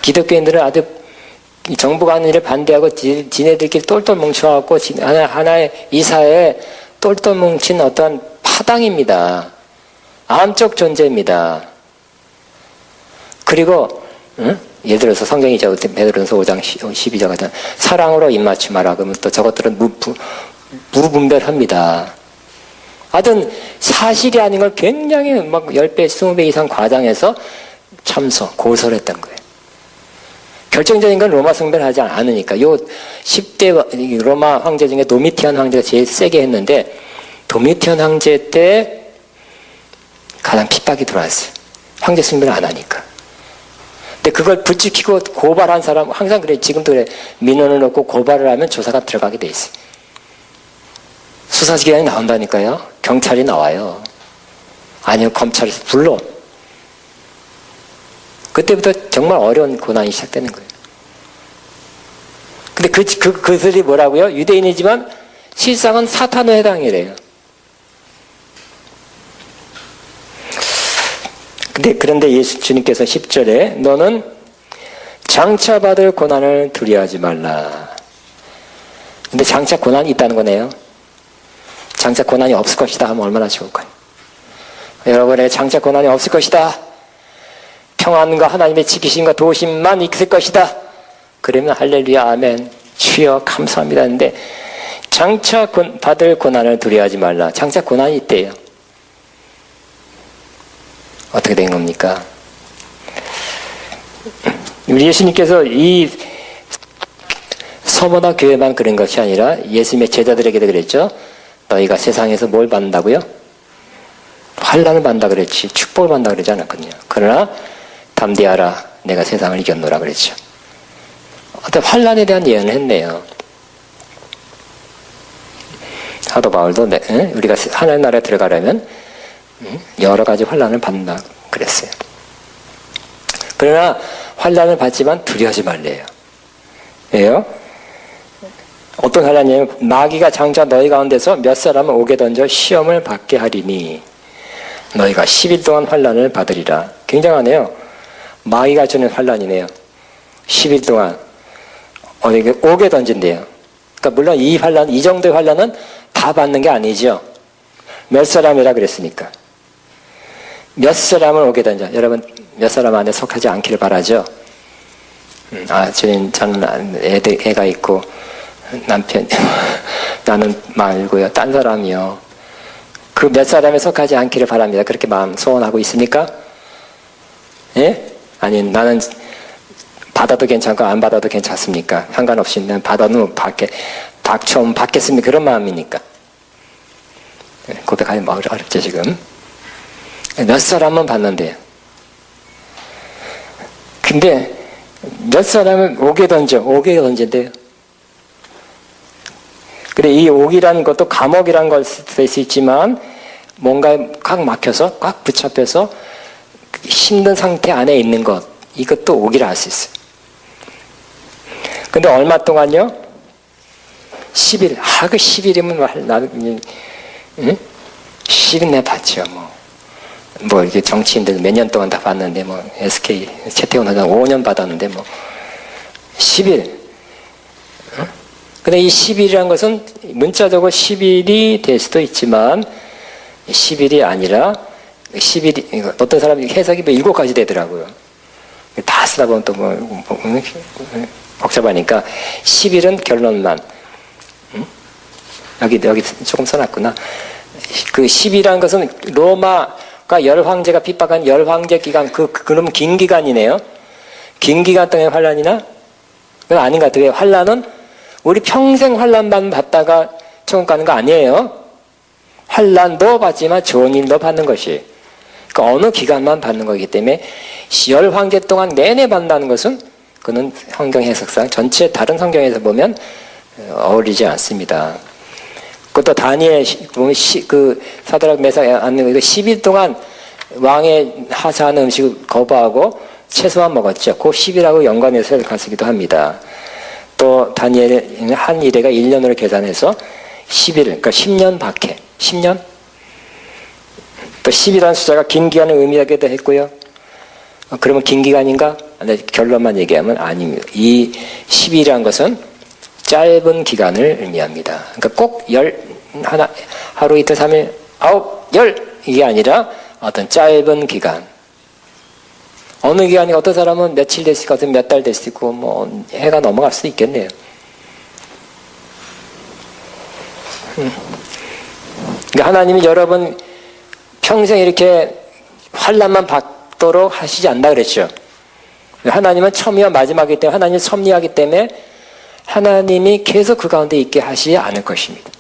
기독교인들은 아주 정부가 하는 일을 반대하고 지네들끼리 똘똘 뭉쳐갖고 하나의 이사회에 똘똘 뭉친 어떤 파당입니다. 암적 존재입니다. 그리고 예를 들어서 성경이죠. 베드로전서 5장 12절 같은 사랑으로 입맞춤하라. 그러면 또 저것들은 무분별합니다. 하여튼 사실이 아닌 걸 굉장히 막 10배, 20배 이상 과장해서 고소를 했던 거예요. 결정적인 건 로마 숭배를 하지 않으니까. 요 10대 로마 황제 중에 도미티안 황제가 제일 세게 했는데, 도미티안 황제 때 가장 핍박이 들어왔어요. 황제 숭배를 안 하니까. 근데 그걸 부추기고 고발한 사람, 항상 그래, 지금도 그래. 민원을 넣고 고발을 하면 조사가 들어가게 돼 있어요. 수사기관이 나온다니까요. 경찰이 나와요. 아니면 검찰이 불러. 그때부터 정말 어려운 고난이 시작되는 거예요. 근데 그들이 뭐라고요? 유대인이지만 실상은 사탄의 해당이래요. 그런데 주님께서 10절에 너는 장차 받을 고난을 두려워하지 말라. 근데 장차 고난이 있다는 거네요. 장차 고난이 없을 것이다 하면 얼마나 좋을까요? 여러분의 장차 고난이 없을 것이다. 평안과 하나님의 지키심과 도우심만 있을 것이다. 그러면 할렐루야 아멘 주여 감사합니다 하는데, 장차 받을 고난을 두려워하지 말라. 장차 고난이 있대요. 어떻게 된 겁니까? 우리 예수님께서 이 서머나 교회만 그런 것이 아니라 예수님의 제자들에게도 그랬죠. 너희가 세상에서 뭘 받는다고요? 환난을 받는다 그랬지 축복을 받는다 그러지 않았거든요. 그러나 담대하라 내가 세상을 이겼노라 그랬죠. 어떤 환난에 대한 예언을 했네요. 사도 바울도 우리가 하나님 나라에 들어가려면 여러 가지 환난을 받는다 그랬어요. 그러나 환난을 받지만 두려워하지 말래요. 왜요? 어떤 환난이냐면 마귀가 장차 너희 가운데서 몇 사람을 오게 던져 시험을 받게 하리니 너희가 10일 동안 환난을 받으리라. 굉장하네요. 마귀가 주는 환난이네요. 10일 동안 오게 던진대요. 그러니까 물론 이 환난, 이 정도의 환난은 다 받는 게 아니죠. 몇 사람이라 그랬으니까. 몇 사람을 오게 던져. 여러분 몇 사람 안에 속하지 않기를 바라죠. 저는 애가 있고 남편 나는 말고요. 딴 사람이요. 그 몇 사람에 속하지 않기를 바랍니다. 그렇게 마음 소원하고 있습니까? 예? 아니 나는 받아도 괜찮고 안 받아도 괜찮습니까? 상관없이 난 받아도 좀 받겠습니까? 그런 마음이니까. 고백하기 어렵죠 지금. 몇 사람은 받는데요. 근데 몇 사람을 오게 던진대요. 그래 이 옥이라는 것도 감옥이라는 걸 쓸 수 있지만 뭔가 꽉 막혀서 꽉 붙잡혀서 힘든 상태 안에 있는 것 이것도 옥이라 할 수 있어요. 근데 얼마 동안요? 10일. 그 10일이면 나는 10일 내 봤죠. 뭐 이렇게 정치인들 몇 년 동안 다 봤는데 뭐 SK 최태원 회장 5년 받았는데 뭐 10일. 근데 이 10일이라는 것은 문자적으로 10일이 될 수도 있지만 10일이 아니라 10일이 어떤 사람이 해석이 뭐 7가지 되더라고요. 다 쓰다 보면 또 복잡하니까 10일은 결론만. 여기 조금 써놨구나. 그 10일이라는 것은 로마가 열황제가 핍박한 열황제 기간 그럼 긴 기간이네요. 긴 기간 동안 환란이나? 그건 아닌 것 같아요. 환란은 우리 평생 환란만 받다가 천국 가는 거 아니에요. 환란도 받지만 좋은 일도 받는 것이. 그러니까 어느 기간만 받는 거기 때문에 열황제 동안 내내 받는다는 것은 그는 성경 해석상 전체 다른 성경에서 보면 어울리지 않습니다. 그것도 다니엘 보면 그 사드락 메삭 안느고 10일 동안 왕의 하사하는 음식을 거부하고 채소만 먹었죠. 그 10일하고 연관해서 해석하기도 합니다. 또 다니엘은 한 일회가 1년으로 계산해서 10일, 그러니까 10년 박해. 10년? 또 10이라는 숫자가 긴 기간을 의미하기도 했고요. 그러면 긴 기간인가? 결론만 얘기하면 아닙니다. 이 10일이라는 것은 짧은 기간을 의미합니다. 그러니까 꼭 하루 이틀 3일 9, 10 이게 아니라 어떤 짧은 기간. 어느 기간이 어떤 사람은 며칠 될 수 있고 몇 달 될 수 있고 뭐 해가 넘어갈 수도 있겠네요. 그러니까 하나님이 여러분 평생 이렇게 환난만 받도록 하시지 않나 그랬죠. 하나님은 처음이와 마지막이기 때문에 하나님은 섭리하기 때문에 하나님이 계속 그 가운데 있게 하시지 않을 것입니다.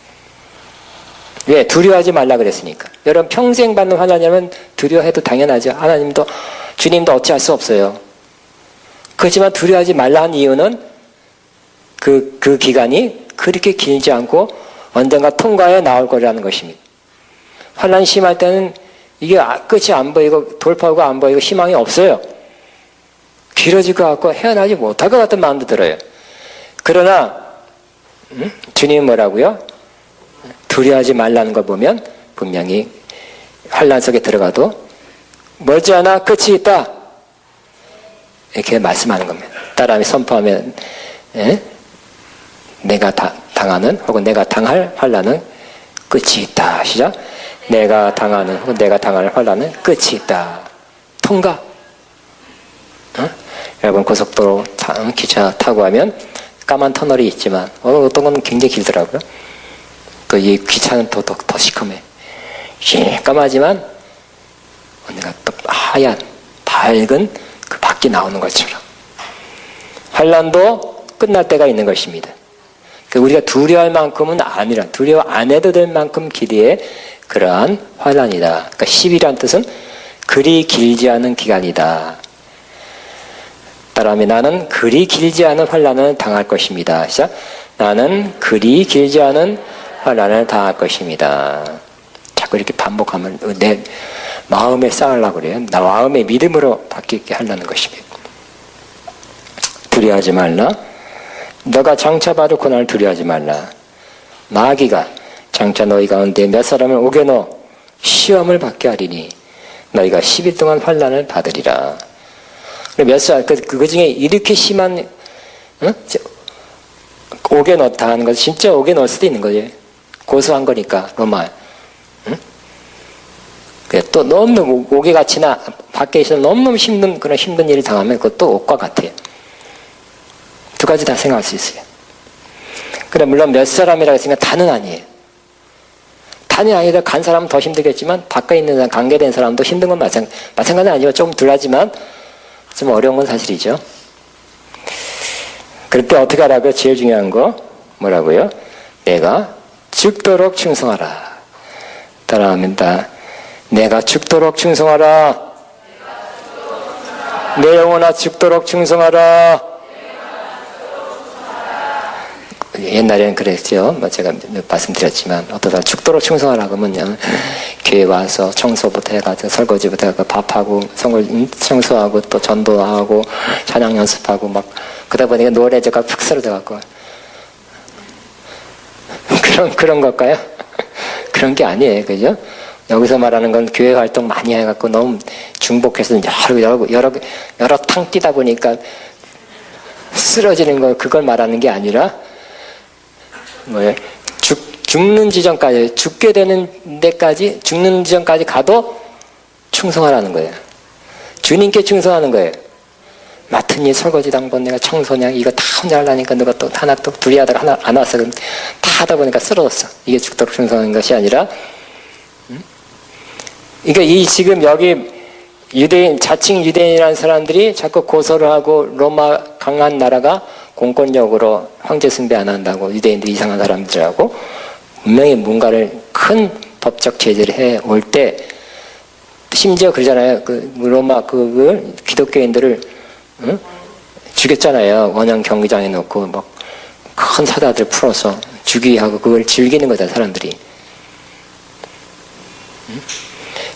왜? 두려워하지 말라 그랬으니까. 여러분 평생 받는 환난이라면 두려워해도 당연하죠. 하나님도 주님도 어찌할 수 없어요. 그렇지만 두려워하지 말라 한 이유는 그 기간이 그렇게 길지 않고 언젠가 통과해 나올 거라는 것입니다. 환난이 심할 때는 이게 끝이 안 보이고 돌파구가 안 보이고 희망이 없어요. 길어질 것 같고 헤어나지 못할 것 같은 마음도 들어요. 그러나 주님은 뭐라고요? 두려워하지 말라는 걸 보면 분명히 환난 속에 들어가도 멀지않아 끝이 있다 이렇게 말씀하는 겁니다. 따라하며 선포하면 내가 당하는 혹은 내가 당할 환난은 끝이 있다. 시작. 내가 당하는 혹은 내가 당할 환난은 끝이 있다. 통과. 여러분 고속도로 기차 타고 하면 까만 터널이 있지만 어떤 건 굉장히 길더라고요. 또 이 기차는 더 시커매. 까마지만 언니가 또 하얀 밝은 그 밖이 나오는 것처럼 환난도 끝날 때가 있는 것입니다. 우리가 두려워할 만큼은 아니라, 두려워 안 해도 될 만큼 길이의 그러한 환난이다. 그러니까 10이란 뜻은 그리 길지 않은 기간이다. 따라하면 나는 그리 길지 않은 환난을 당할 것입니다. 시작. 나는 그리 길지 않은 환난을 당할 것입니다. 자꾸 이렇게 반복하면 내 마음에 쌓으려고 그래요. 나 마음의 믿음으로 바뀌게 하려는 것입니다. 두려워하지 말라. 너가 장차 받을 고난을 두려워하지 말라. 마귀가 장차 너희 가운데 몇 사람을 오게 넣어 시험을 받게 하리니 너희가 10일 동안 환난을 받으리라. 몇 살, 그 중에 이렇게 심한, 옥에 넣다 하는 것은 진짜 옥에 넣을 수도 있는 거지. 고소한 거니까, 로마. 응? 또 너무 옥에 갇히나, 밖에 있어 너무너무 힘든, 그런 힘든 일을 당하면 그것도 옥과 같아요. 두 가지 다 생각할 수 있어요. 그래, 물론 몇 사람이라고 했으니까 다는 아니에요. 단이 아니라 간 사람은 더 힘들겠지만, 바깥에 있는 사람, 관계된 사람도 힘든 건 마찬가지는 아니고 조금 덜 하지만, 좀 어려운 건 사실이죠. 그럴 때 어떻게 하라고요? 제일 중요한 거 뭐라고요? 내가 죽도록 충성하라. 따라합니다. 내가 죽도록 충성하라. 내 영혼아 죽도록 충성하라. 옛날에는 그랬죠. 제가 말씀드렸지만 어떤 사람 죽도록 충성하라 그러면 교회 와서 청소부터 해가지고 설거지부터 해가지고 밥하고 청소하고 또 전도하고 찬양 연습하고 막 그러다 보니까 노래제가 푹 쓰러져갖고 그런 걸까요? 그런 게 아니에요, 그죠? 여기서 말하는 건 교회 활동 많이 해갖고 너무 중복해서 여러 탕 뛰다 보니까 쓰러지는 거 그걸 말하는 게 아니라 뭐예요? 죽는 지점까지, 죽게 되는 데까지, 죽는 지점까지 가도 충성하라는 거예요. 주님께 충성하는 거예요. 맡은 일 설거지도 한 번 내가 청소냐 이거 다 혼자 하려니까 누가 또 하나 또 둘이 하다가 하나 안 왔어. 그럼 다 하다 보니까 쓰러졌어. 이게 죽도록 충성하는 것이 아니라, 그러니까 이 지금 여기 유대인, 자칭 유대인이라는 사람들이 자꾸 고소를 하고 로마 강한 나라가 공권력으로 황제 숭배 안 한다고 유대인들이 이상한 사람들하고 분명히 뭔가를 큰 법적 제재를 해 올 때 심지어 그러잖아요. 그 로마 그 기독교인들을 죽였잖아요. 원형 경기장에 놓고 막 큰 사다들 풀어서 죽이하고 그걸 즐기는 거다 사람들이.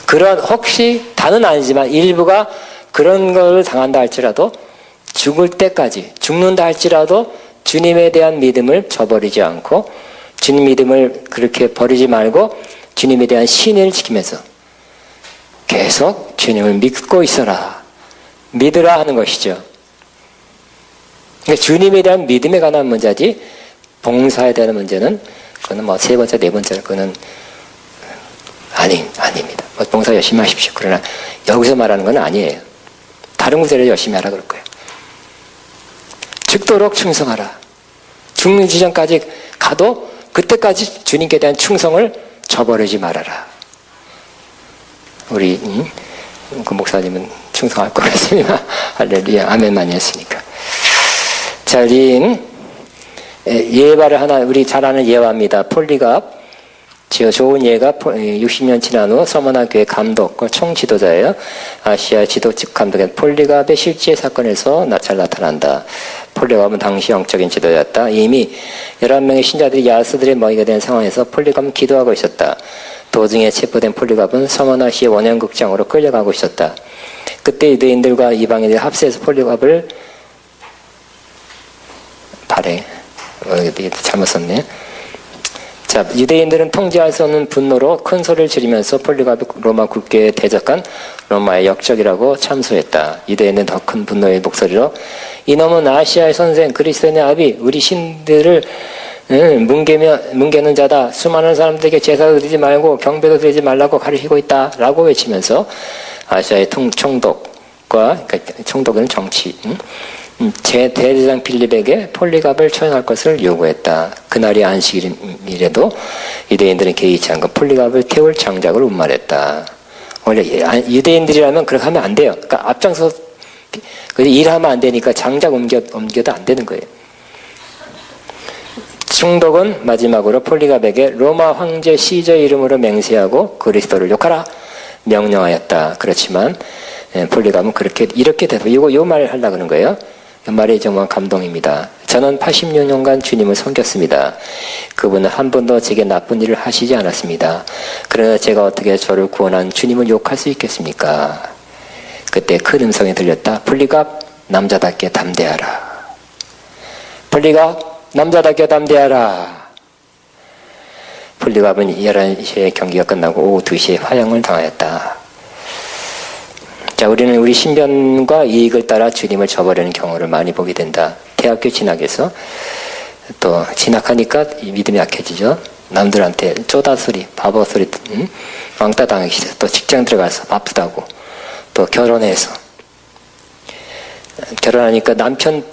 그런 혹시 다는 아니지만 일부가 그런 걸 당한다 할지라도 죽을 때까지 죽는다 할지라도 주님에 대한 믿음을 저버리지 않고 주님 믿음을 그렇게 버리지 말고 주님에 대한 신의를 지키면서 계속 주님을 믿고 있어라. 믿으라 하는 것이죠. 그러니까 주님에 대한 믿음에 관한 문제지 봉사에 대한 문제는 그거는 뭐 세 번째, 네 번째 그거는 아닙니다. 봉사 열심히 하십시오. 그러나 여기서 말하는 건 아니에요. 다른 곳에서 열심히 하라 그럴 거예요. 죽도록 충성하라. 죽는 지점까지 가도 그때까지 주님께 대한 충성을 저버리지 말아라. 우리 그 목사님은 충성할 것 같습니다. 할렐루야. 아멘 많이 했으니까. 자, 우리 예화를 하나 우리 잘 아는 예화입니다. 폴리갑. 좋은 예가 60년 지난 후 서머나 교회 감독, 총지도자예요. 아시아 지도측 감독인 폴리갑의 실제 사건에서 잘 나타난다. 폴리갑은 당시 영적인 지도자였다. 이미 11명의 신자들이 야스들의 먹이가 된 상황에서 폴리갑은 기도하고 있었다. 도중에 체포된 폴리갑은 서머나시의 원형극장으로 끌려가고 있었다. 그때 유대인들과 이방인들이 합세해서 폴리갑을 잘못 썼네. 자, 유대인들은 통제할 수 없는 분노로 큰 소리를 지르면서 폴리갑이 로마 국교에 대적한 로마의 역적이라고 참소했다. 유대인은 더 큰 분노의 목소리로 이놈은 아시아의 선생 그리스도인의 아비 우리 신들을 뭉개는 자다. 수많은 사람들에게 제사도 드리지 말고 경배도 드리지 말라고 가르치고 있다 라고 외치면서 아시아의 총독과, 그러니까 총독은 정치, 제 대제사장 빌립에게 폴리갑을 처형할 것을 요구했다. 그날이 안식일이라도 유대인들은 개의치 않고 폴리갑을 태울 장작을 운말했다. 원래 유대인들이라면 그렇게 하면 안 돼요. 그러니까 앞장서 일하면 안 되니까 장작 옮겨도 안 되는 거예요. 충독은 마지막으로 폴리갑에게 로마 황제 시저의 이름으로 맹세하고 그리스도를 욕하라 명령하였다. 그렇지만 폴리갑은 이렇게 대답. 요 말을 하려고 하는 거예요. 이 말이 정말 감동입니다. 저는 86년간 주님을 섬겼습니다. 그분은 한 번도 제게 나쁜 일을 하시지 않았습니다. 그러나 제가 어떻게 저를 구원한 주님을 욕할 수 있겠습니까? 그때 큰 음성이 들렸다. 폴리갑, 남자답게 담대하라. 폴리갑, 남자답게 담대하라. 폴리갑은 11시에 경기가 끝나고 오후 2시에 화형을 당하였다. 자, 우리는 우리 신변과 이익을 따라 주님을 저버리는 경우를 많이 보게 된다. 대학교 진학에서 또 진학하니까 믿음이 약해지죠. 남들한테 쪼다 소리, 바보 소리, 왕따 당하기 싫어. 또 직장 들어가서 바쁘다고. 또 결혼해서 결혼하니까 남편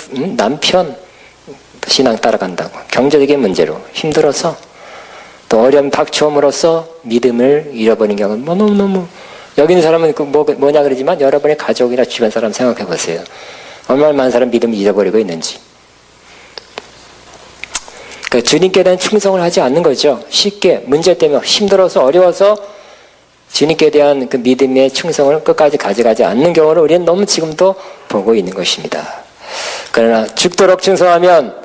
신앙 따라간다고. 경제적인 문제로 힘들어서 또 어려움 닥쳐옴으로써 믿음을 잃어버린 경우는 너무너무 여기 있는 사람은 뭐냐 그러지만 여러분의 가족이나 주변 사람 생각해 보세요. 얼마나 많은 사람 믿음을 잃어버리고 있는지. 그러니까 주님께 대한 충성을 하지 않는 거죠. 쉽게 문제 때문에 힘들어서 어려워서 주님께 대한 그 믿음의 충성을 끝까지 가져가지 않는 경우를 우리는 너무 지금도 보고 있는 것입니다. 그러나 죽도록 충성하면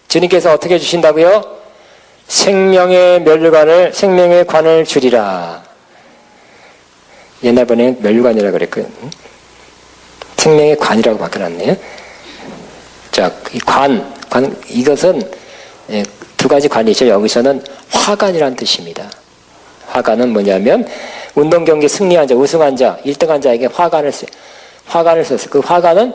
주님께서 어떻게 해주신다고요? 생명의 관을 주리라. 옛날번에 면류관이라고 그랬거든요. 생명의 관이라고 바꿔놨네요. 자, 이 관, 이것은 두 가지 관이 있죠. 여기서는 화관이라는 뜻입니다. 화관은 뭐냐면 운동 경기 승리한 자, 우승한 자, 1등한 자에게 화관을 썼어요. 그 화관은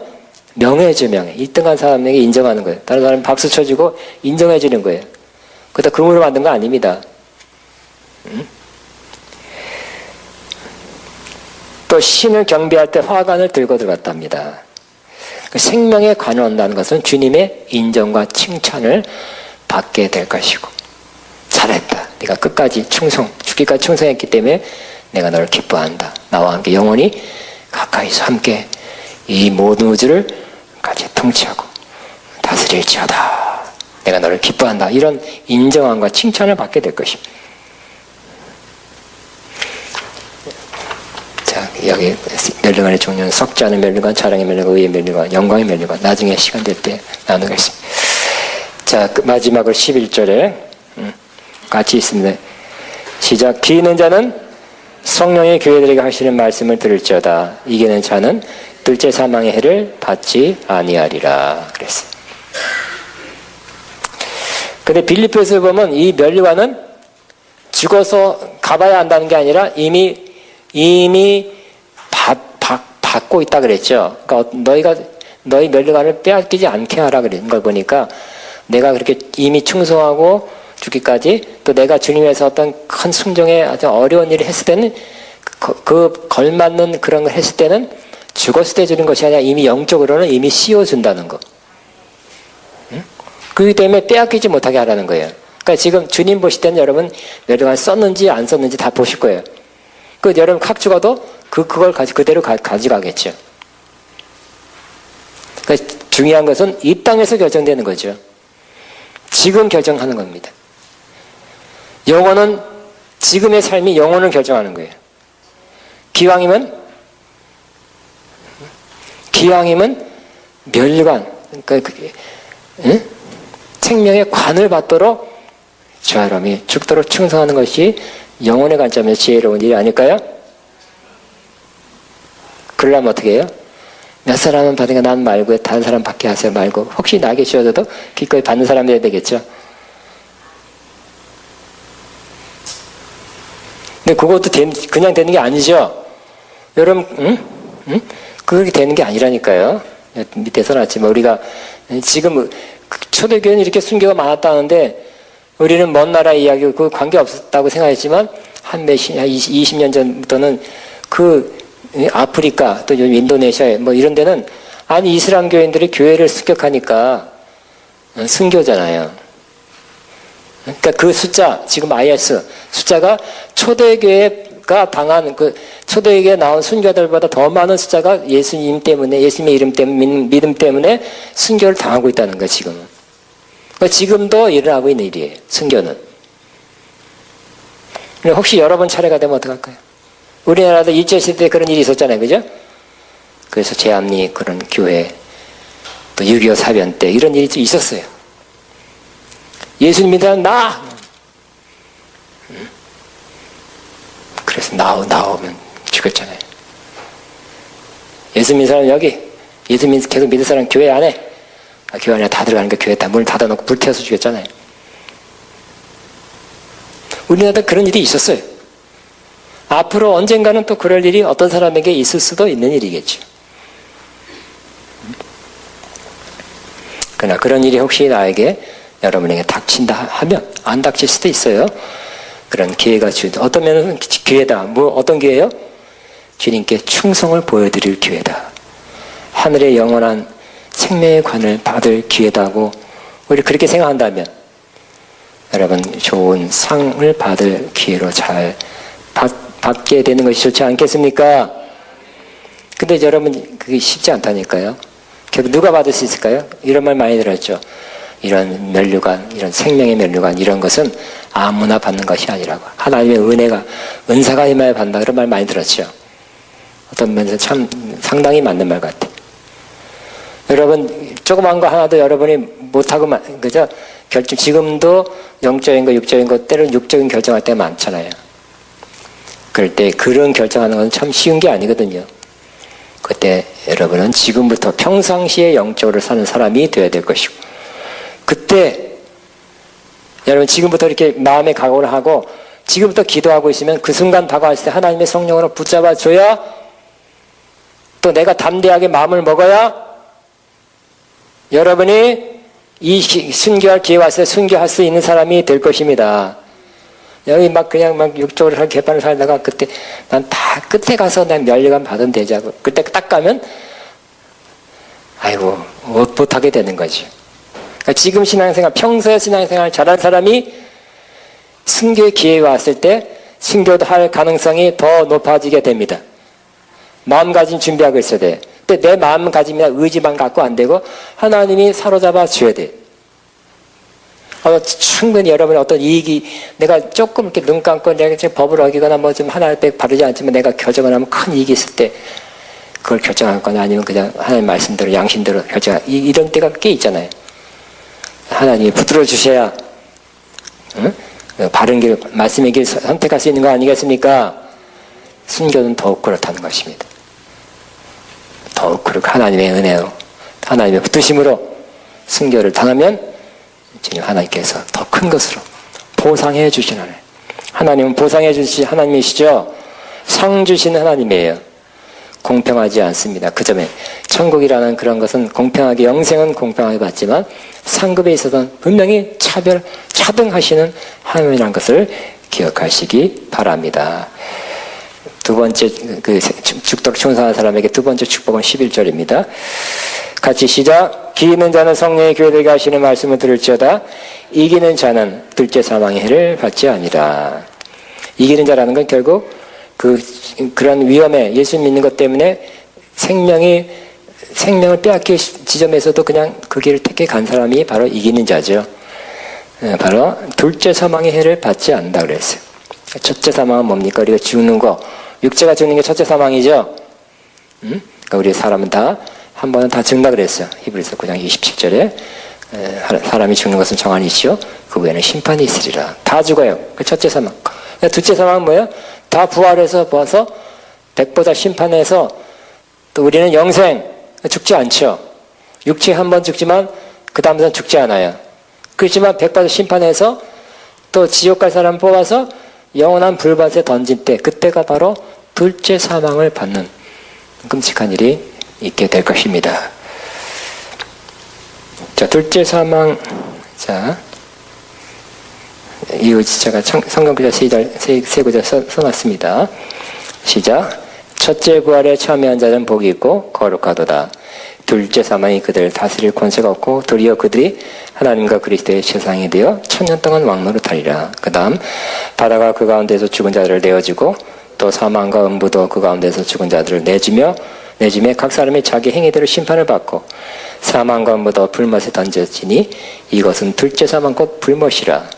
명예죠, 명예. 1등한 사람에게 인정하는 거예요. 다른 사람 박수 쳐주고 인정해 주는 거예요. 그것도 금으로 만든 거 아닙니다. 또 신을 경배할 때 화관을 들고 들어갔답니다. 생명의 관을 얻는다는 것은 주님의 인정과 칭찬을 받게 될 것이고, 잘했다. 네가 끝까지 죽기까지 충성했기 때문에 내가 너를 기뻐한다. 나와 함께 영원히 가까이서 함께 이 모든 우주를 같이 통치하고 다스릴지어다. 내가 너를 기뻐한다. 이런 인정함과 칭찬을 받게 될 것입니다. 자, 여기 멸류관의 종류는 썩지 않은 멸류관, 자랑의 멸류관, 의의 멸류관, 영광의 멸류관. 나중에 시간 될 때 나누겠습니다. 자, 마지막으로 11절에 같이 있습니다. 시작. 귀 있는 자는 성령의 교회들에게 하시는 말씀을 들을지어다. 이기는 자는 둘째 사망의 해를 받지 아니하리라. 그랬어요. 근데 빌립보에서 보면 이 멸류관은 죽어서 가봐야 한다는 게 아니라 이미 받고 있다 그랬죠. 그러니까 너희 멸류관을 빼앗기지 않게 하라 그런 걸 보니까 내가 그렇게 이미 충성하고 죽기까지 또 내가 주님에서 어떤 큰 순종에 아주 어려운 일을 했을 때는 그 걸맞는 그런 걸 했을 때는 죽었을 때 주는 것이 아니라 이미 영적으로는 이미 씌워준다는 거. 그렇기 때문에 빼앗기지 못하게 하라는 거예요. 그러니까 지금 주님 보실 때는 여러분 멸류관 썼는지 안 썼는지 다 보실 거예요. 그 여러분 칵 죽어도 그걸 그대로 가져가겠죠. 그러니까 중요한 것은 이 땅에서 결정되는 거죠. 지금 결정하는 겁니다. 영혼은 지금의 삶이 영혼을 결정하는 거예요. 기왕이면 멸류관, 그러니까 생명의 관을 받도록 저 사람이 죽도록 충성하는 것이 영혼의 관점에서 지혜로운 일이 아닐까요? 그러려면 어떻게 해요? 몇 사람은 받으니까 난 말고 다른 사람 받게 하세요 말고 혹시 나에게 주어져도 기꺼이 받는 사람이 돼야 되겠죠. 근데 그것도 그냥 되는 게 아니죠. 여러분 그렇게 되는 게 아니라니까요. 밑에 써놨지만 우리가 지금 초대교회는 이렇게 순교가 많았다는데 우리는 먼 나라 이야기 그 관계 없었다고 생각했지만 한 20년 전부터는 그 아프리카 또 인도네시아 뭐 이런 데는 아니 이슬람 교인들이 교회를 습격하니까 순교잖아요. 그러니까 그 숫자 지금 IS 숫자가 초대교회가 당한 그 초대교회에 나온 순교자들보다 더 많은 숫자가 예수님 때문에 예수님의 이름 때문에 믿음 때문에 순교를 당하고 있다는 거예요 지금은. 지금도 일어나고 있는 일이에요. 순교는. 혹시 여러분 차례가 되면 어떡할까요? 우리나라도 일제시대 때 그런 일이 있었잖아요. 그죠? 그래서 제암리 그런 교회, 또 6.25 사변 때 이런 일이 좀 있었어요. 예수님 믿으면 나! 그래서 나오면 죽였잖아요. 예수 믿는 사람 여기, 예수 계속 믿는 사람 교회 안에, 교회 안에 다 들어가니까 교회 다 문 닫아놓고 불태워서 죽였잖아요. 우리나라도 그런 일이 있었어요. 앞으로 언젠가는 또 그럴 일이 어떤 사람에게 있을 수도 있는 일이겠죠. 그러나 그런 일이 혹시 나에게, 여러분에게 닥친다 하면 안 닥칠 수도 있어요. 그런 기회가 어떤 면은 기회다. 어떤 기회예요? 주님께 충성을 보여드릴 기회다. 하늘의 영원한 생명의 관을 받을 기회다고 우리 그렇게 생각한다면 여러분 좋은 상을 받을 기회로 잘 받게 되는 것이 좋지 않겠습니까? 근데 여러분 그게 쉽지 않다니까요. 결국 누가 받을 수 있을까요? 이런 말 많이 들었죠. 이런 면류관, 이런 생명의 면류관 이런 것은 아무나 받는 것이 아니라고. 하나님의 은혜가, 은사가 임하여 받는다 그런 말 많이 들었죠. 어떤 면에서 참 상당히 맞는 말 같아요. 여러분 조그만 거 하나도 여러분이 못하고 그죠? 지금도 영적인 거 육적인 거 때로는 육적인 결정할 때가 많잖아요. 그럴 때 그런 결정하는 건 참 쉬운 게 아니거든요. 그때 여러분은 지금부터 평상시에 영적으로 사는 사람이 되어야 될 것이고, 그때 여러분 지금부터 이렇게 마음의 각오를 하고 지금부터 기도하고 있으면 그 순간 다가왔을 때 하나님의 성령으로 붙잡아 줘야, 또 내가 담대하게 마음을 먹어야 여러분이 이 순교할 기회 왔을 때 순교할 수 있는 사람이 될 것입니다. 여기 그냥 육적으로 개판을 살다가 그때 난 다 끝에 가서 난 면류관 받으면 되자고. 그때 딱 가면 아이고 못하게 되는 거죠. 그러니까 지금 신앙생활, 평소에 신앙생활 잘한 사람이 순교의 기회가 왔을 때 순교도 할 가능성이 더 높아지게 됩니다. 마음가짐 준비하고 있어야 돼. 근데 내 마음가짐이나 의지만 갖고 안 되고 하나님이 사로잡아 줘야 돼. 충분히 여러분의 어떤 이익이, 내가 조금 이렇게 눈 감고 내가 법을 어기거나 뭐 좀 하나님 바르지 않지만 내가 결정을 하면 큰 이익이 있을 때 그걸 결정할 거나 아니면 그냥 하나님 말씀대로 양심대로 이런 때가 꽤 있잖아요. 하나님이 붙들어 주셔야 응? 바른 길, 말씀의 길 선택할 수 있는 거 아니겠습니까? 순교는 더욱 그렇다는 것입니다. 더욱 그렇고 하나님의 은혜로, 하나님의 붙드심으로 순교를 당하면 주님 하나님께서 더 큰 것으로 보상해 주시는, 하나님은 보상해 주시 하나님이시죠. 상 주시는 하나님이에요. 공평하지 않습니다. 그 점에 천국이라는 그런 것은 공평하게, 영생은 공평하게 받지만 상급에 있어서는 분명히 차등하시는 하나님이라는 것을 기억하시기 바랍니다. 두 번째, 죽도록 충성하는 사람에게 두 번째 축복은 11절입니다. 같이 시작. 기 있는 자는 성령의 교회되게 하시는 말씀을 들을지어다. 이기는 자는 둘째 사망의 해를 받지 아니라. 이기는 자라는 건 결국 그런 위험에, 예수 믿는 것 때문에 생명을 빼앗길 지점에서도 그냥 그 길을 택해 간 사람이 바로 이기는 자죠. 바로 둘째 사망의 해를 받지 않는다 그랬어요. 첫째 사망은 뭡니까? 우리가 죽는 거, 육체가 죽는 게 첫째 사망이죠. 그러니까 우리 사람은 다 한 번은 다 죽는다 그랬어요. 히브리서 9장 27절에 사람이 죽는 것은 정한이시요 그 후에는 심판이 있으리라. 다 죽어요. 그 첫째 사망. 둘째 사망은 뭐예요? 다 부활해서 봐서 백보자 심판해서 또 우리는 영생, 죽지 않죠. 육체 한 번 죽지만 그 다음부터는 죽지 않아요. 그렇지만 백보자 심판해서 또 지옥 갈 사람 뽑아서 영원한 불밭에 던질 때, 그때가 바로 둘째 사망을 받는 끔찍한 일이 있게 될 것입니다. 자, 둘째 사망. 자, 이 제가 성경구절 세 구절 써놨습니다. 시작. 첫째 부활에 참여한 자는 복이 있고 거룩하도다. 둘째 사망이 그들을 다스릴 권세가 없고 도리어 그들이 하나님과 그리스도의 세상이 되어 천년 동안 왕노릇하리라. 그 다음, 바다가 그 가운데서 죽은 자들을 내어주고 또 사망과 음부도 그 가운데서 죽은 자들을 내주며 내줌에 각 사람이 자기 행위대로 심판을 받고 사망과 묻어 불못에 던져지니 이것은 둘째 사망 곧 불못이라.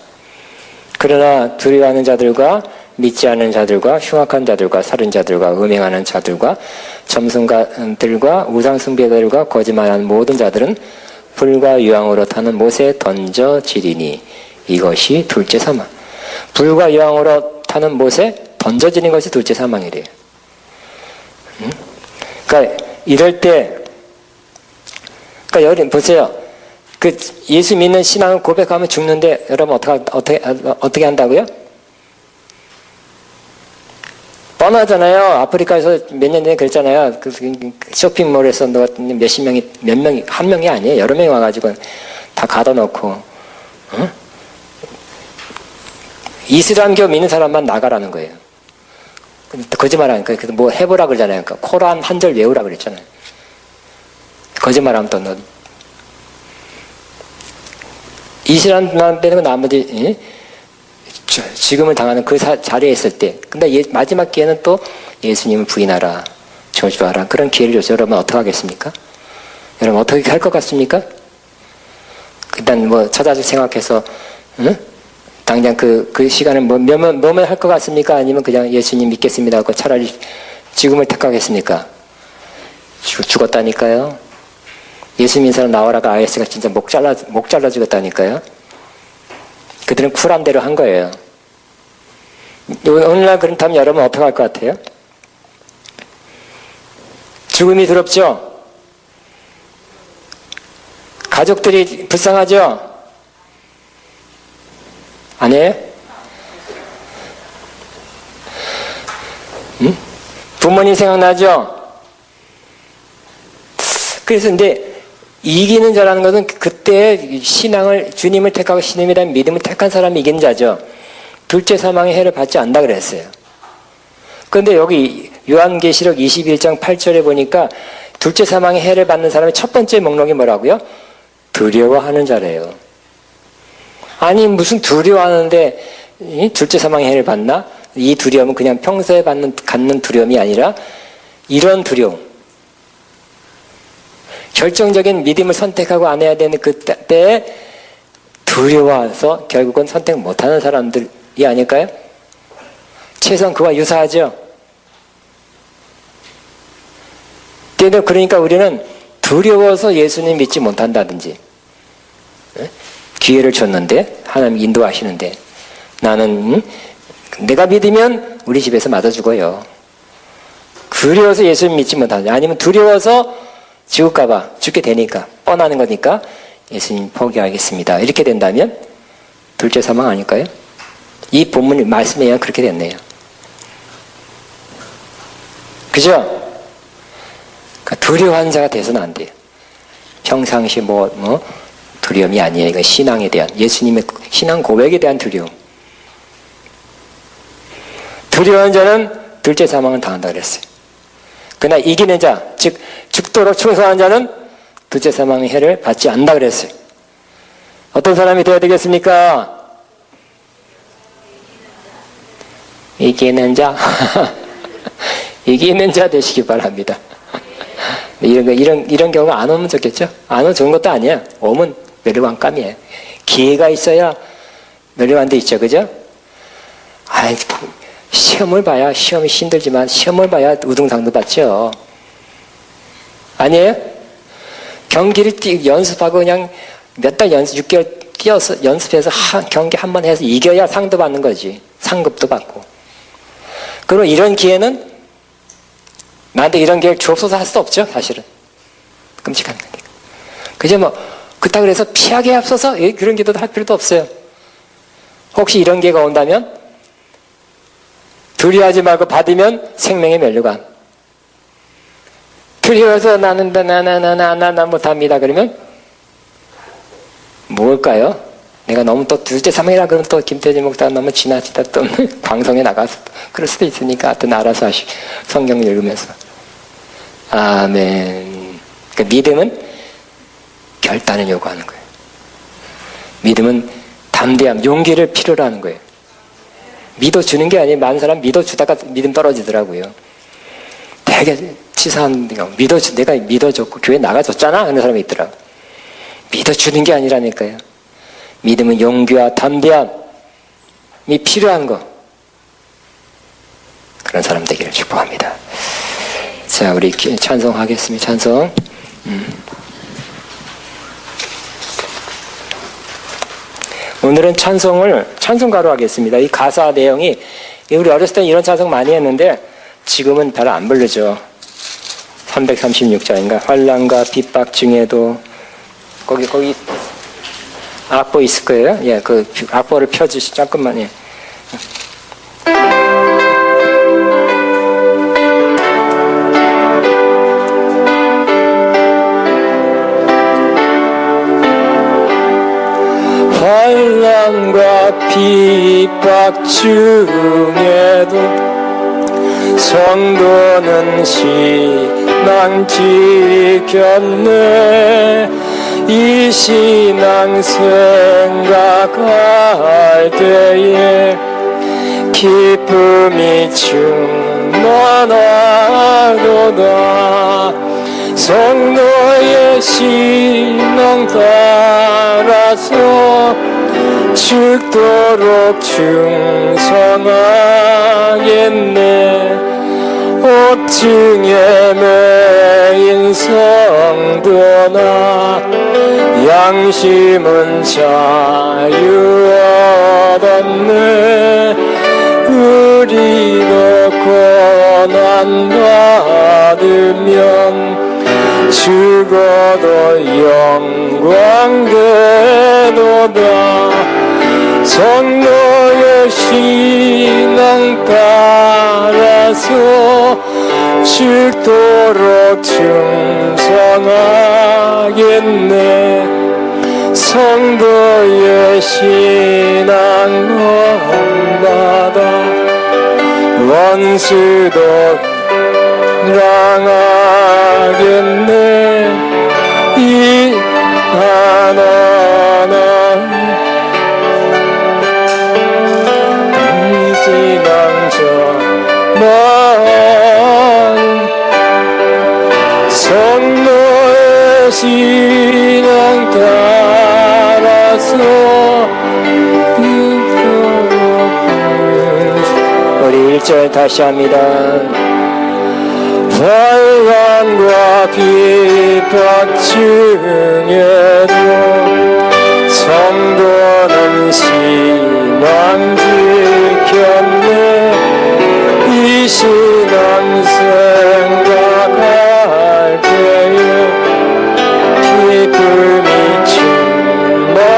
그러나 두려워하는 자들과 믿지 않는 자들과 흉악한 자들과 살인자들과 음행하는 자들과 점순가들과 우상숭배자들과 거짓말하는 모든 자들은 불과 유황으로 타는 못에 던져지리니 이것이 둘째 사망. 불과 유황으로 타는 못에 던져지는 것이 둘째 사망이래요. 그러니까 이럴 때, 그러니까 여러분 보세요. 그 예수 믿는 신앙을 고백하면 죽는데 여러분 어떻게 한다고요? 뻔하잖아요. 아프리카에서 몇 년 전에 그랬잖아요. 그 쇼핑몰에서 몇십 명이, 몇 명이, 한 명이 아니에요. 여러 명이 와가지고 다 가둬놓고, 이슬람교 믿는 사람만 나가라는 거예요. 거짓말하니까, 그래서 뭐 해보라 그러잖아요. 그러니까 코란 한 절 외우라 그랬잖아요. 거짓말하면 또 너. 이슬람만 빼는 나머지, 지금을 당하는 그 자리에 있을 때, 근데 마지막 기회는 또 예수님을 부인하라, 저주하라, 그런 기회를 줘서 여러분 어떻게 하겠습니까? 여러분 어떻게 할 것 같습니까? 일단 뭐 처자식 생각해서, 당장 그 시간을 뭐면 할 것 같습니까? 아니면 그냥 예수님 믿겠습니다 하고 차라리 지금을 택하겠습니까? 죽었다니까요. 예수 믿는 사람 나와라가 IS가 진짜 목 잘라 죽었다니까요. 그들은 쿨한 대로 한 거예요. 오늘날 그렇다면 여러분 어떻게 할 것 같아요? 죽음이 두렵죠? 가족들이 불쌍하죠? 아니에요? 부모님 생각나죠? 그래서 근데 이기는 자라는 것은 그때 신앙을, 주님을 택하고 신임에 대한 믿음을 택한 사람이 이기는 자죠. 둘째 사망의 해를 받지 않는다 그랬어요. 그런데 여기 요한계시록 21장 8절에 보니까 둘째 사망의 해를 받는 사람의 첫 번째 목록이 뭐라고요? 두려워하는 자래요. 아니 무슨 두려워하는데 둘째 사망의 해를 받나? 이 두려움은 그냥 평소에 갖는 두려움이 아니라 이런 두려움. 결정적인 믿음을 선택하고 안 해야 되는 그때에 두려워해서 결국은 선택 못하는 사람들이 아닐까요? 최소한 그와 유사하죠. 그러니까 우리는 두려워서 예수님 믿지 못한다든지, 기회를 줬는데 하나님 인도하시는데 나는 내가 믿으면 우리 집에서 맞아 죽어요. 두려워서 예수님 믿지 못하는지, 아니면 두려워서 죽을까봐, 죽게 되니까, 뻔하는 거니까 예수님 포기하겠습니다. 이렇게 된다면 둘째 사망 아닐까요? 이 본문 말씀에 의하면 그렇게 됐네요. 그죠? 그러니까 두려워하는 자가 돼서는 안 돼요. 평상시 두려움이 아니에요. 이건 신앙에 대한, 예수님의 신앙 고백에 대한 두려움. 두려워하는 자는 둘째 사망을 당한다 그랬어요. 그러나 이기는 자, 즉 죽도록 충성한 자는 둘째 사망의 해를 받지 않는다 그랬어요. 어떤 사람이 되어야 되겠습니까? 이기는 자. 이기는 자 되시기 바랍니다. 이런 경우가 안 오면 좋겠죠? 안 오면 좋은 것도 아니야. 오면 멸류관감이에요. 기회가 있어야 멸류관도 있죠. 그죠? 아이, 시험을 봐야, 시험이 힘들지만 시험을 봐야 우등상도 받죠. 아니에요? 경기를 연습하고 그냥 몇 달 6개월 뛰어서 연습해서 경기 한 번 해서 이겨야 상도 받는 거지. 상급도 받고. 그리고 이런 기회는 나한테 이런 기회를 주옵소서 할 수 없죠, 사실은. 끔찍한 거니까. 그죠, 그렇다고 해서 피하게 앞서서 그런 기도도 할 필요도 없어요. 혹시 이런 기회가 온다면 두려워하지 말고 받으면 생명의 멸류관. 두려워서 나는 나 못합니다. 그러면 뭘까요? 내가 너무 또 둘째 사망이라 그러면 또 김태진 목사가 너무 지나치다 또 방송에 나가서 그럴 수도 있으니까 하여튼 알아서 성경을 읽으면서. 아멘. 그러니까 믿음은 결단을 요구하는 거예요. 믿음은 담대함, 용기를 필요로 하는 거예요. 믿어주는 게 아니에요. 많은 사람 믿어주다가 믿음 떨어지더라고요. 되게 치사한 내가 믿어줬고 교회 나가줬잖아 하는 사람이 있더라고. 믿어주는 게 아니라니까요. 믿음은 용기와 담대함이 필요한 거. 그런 사람 되기를 축복합니다. 자, 우리 찬송하겠습니다. 찬송. 오늘은 찬송가로 하겠습니다. 이 가사 내용이 우리 어렸을 때 이런 찬송 많이 했는데 지금은 잘 안 부르죠. 336장인가 환난과 핍박 중에도 거기 악보 있을 거예요. 예, 그 악보를 펴주시 잠깐만. 예. 환난과 핍박 중에도 성도는 신앙 지켰네. 이 신앙 생각할 때에 기쁨이 충만하도다. 성도의 신앙 따라서 죽도록 충성하겠네. 옥중에 매인 성도나 양심은 자유 얻었네. 우리도 고난 받으면 죽어도 영광 되도다. 성도의 신앙 따라서 죽도록 충성하겠네. 성도의 신앙 원받아 원수도 사랑하겠네. 이 하나는 신앙자만 성도의 신앙 따라서 우리 1절 다시 합니다. 환난과 핍박 중에도 성도는 신앙 지켰네. 이 신앙 생각할 때에 기쁨이 충만하도다.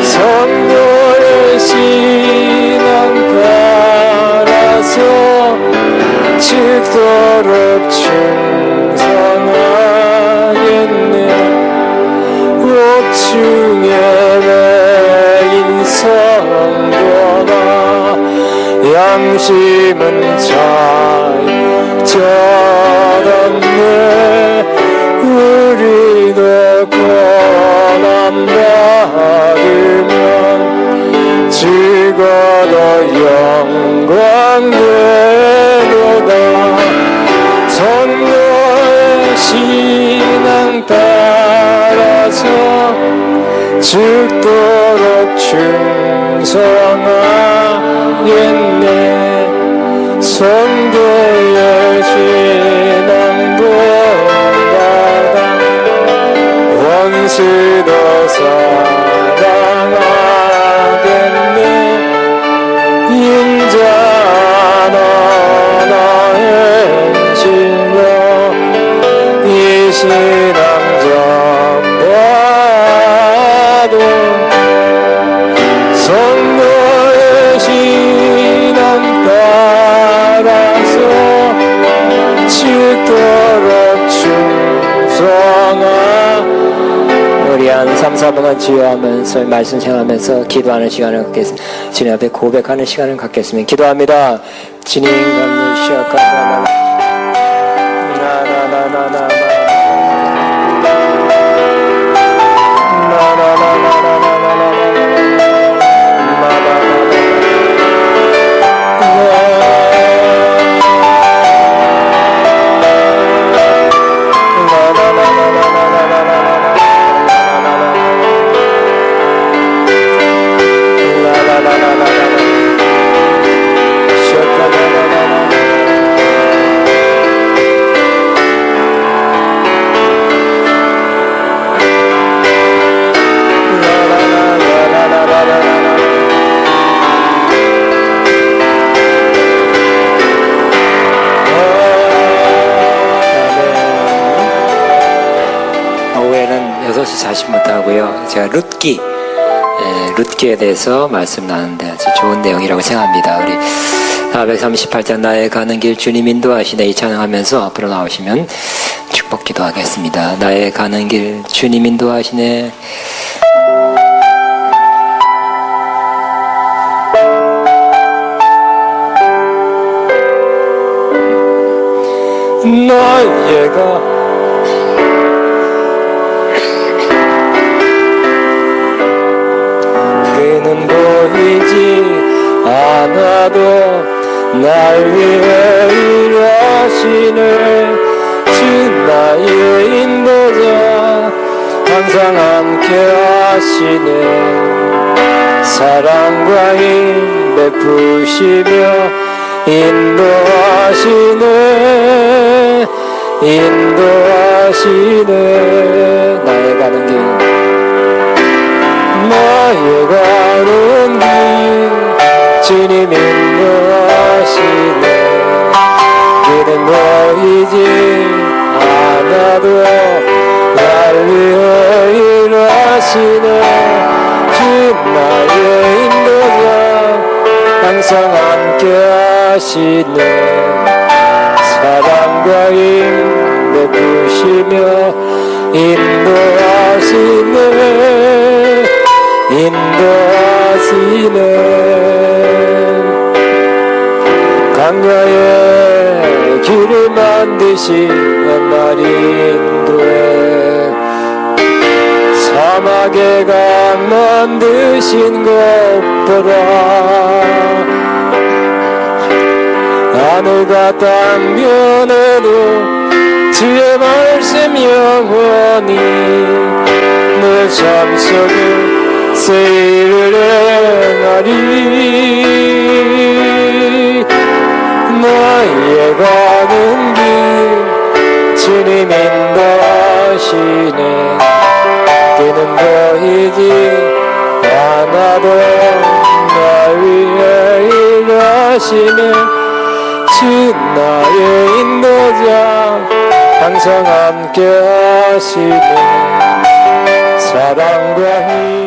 성도의 신앙 따라서 죽도록 충성하겠네. 옥중에 매인 성도나 양심은 자유롭네. 우리도 고난 받으면 죽어도 영광 되도다. 성도의 신앙 따라서 죽도록 충성하겠네. 성도의 신앙 본받아 원수도 사랑하겠네. 인자나 나의 진로 이 신앙 전봐도 성도의 신앙 따라서 죽도록 충성하. 우리 한 3, 4분간 지휘하면서 말씀 생각하면서 기도하는 시간을 갖겠습니다. 주님 앞에 고백하는 시간을 갖겠습니다. 기도합니다. 주님 감리 시작하라. 6시 40분부터 하고요. 제가 룻기에 대해서 말씀 나누는데 아주 좋은 내용이라고 생각합니다. 우리 438장 나의 가는 길 주님 인도하시네 이 찬양하면서 앞으로 나오시면 축복 기도하겠습니다. 나의 가는 길 주님 인도하시네. 너희가 그는 보이지 않아도 날 위해 일하시네. 주 나의 인도자 항상 함께 하시네. 사랑과 힘 베푸시며 인도하시네. 인도하시네. 나의 가는 길 나의 가는 길 주님 인도하시네. 그는 보이지 않아도 날 위해 일하시네. 주 나의 인도자 항상 함께 하시네. 사랑과 힘 베푸시며 인도하시네. 인도하시네. 강야에 길을 만드시는 날이 인도해. 사막에 강 만드신 것보다 하늘과 땅 변해도 주의 말씀 영원히 내 삶 속에 세일을 행하리. 나의 가는 길 주님 인도하시네. 그는 보이지 않아도 날 위해 일하시네. 주 나의 인도자 항상 함께 하시네. 사랑과 힘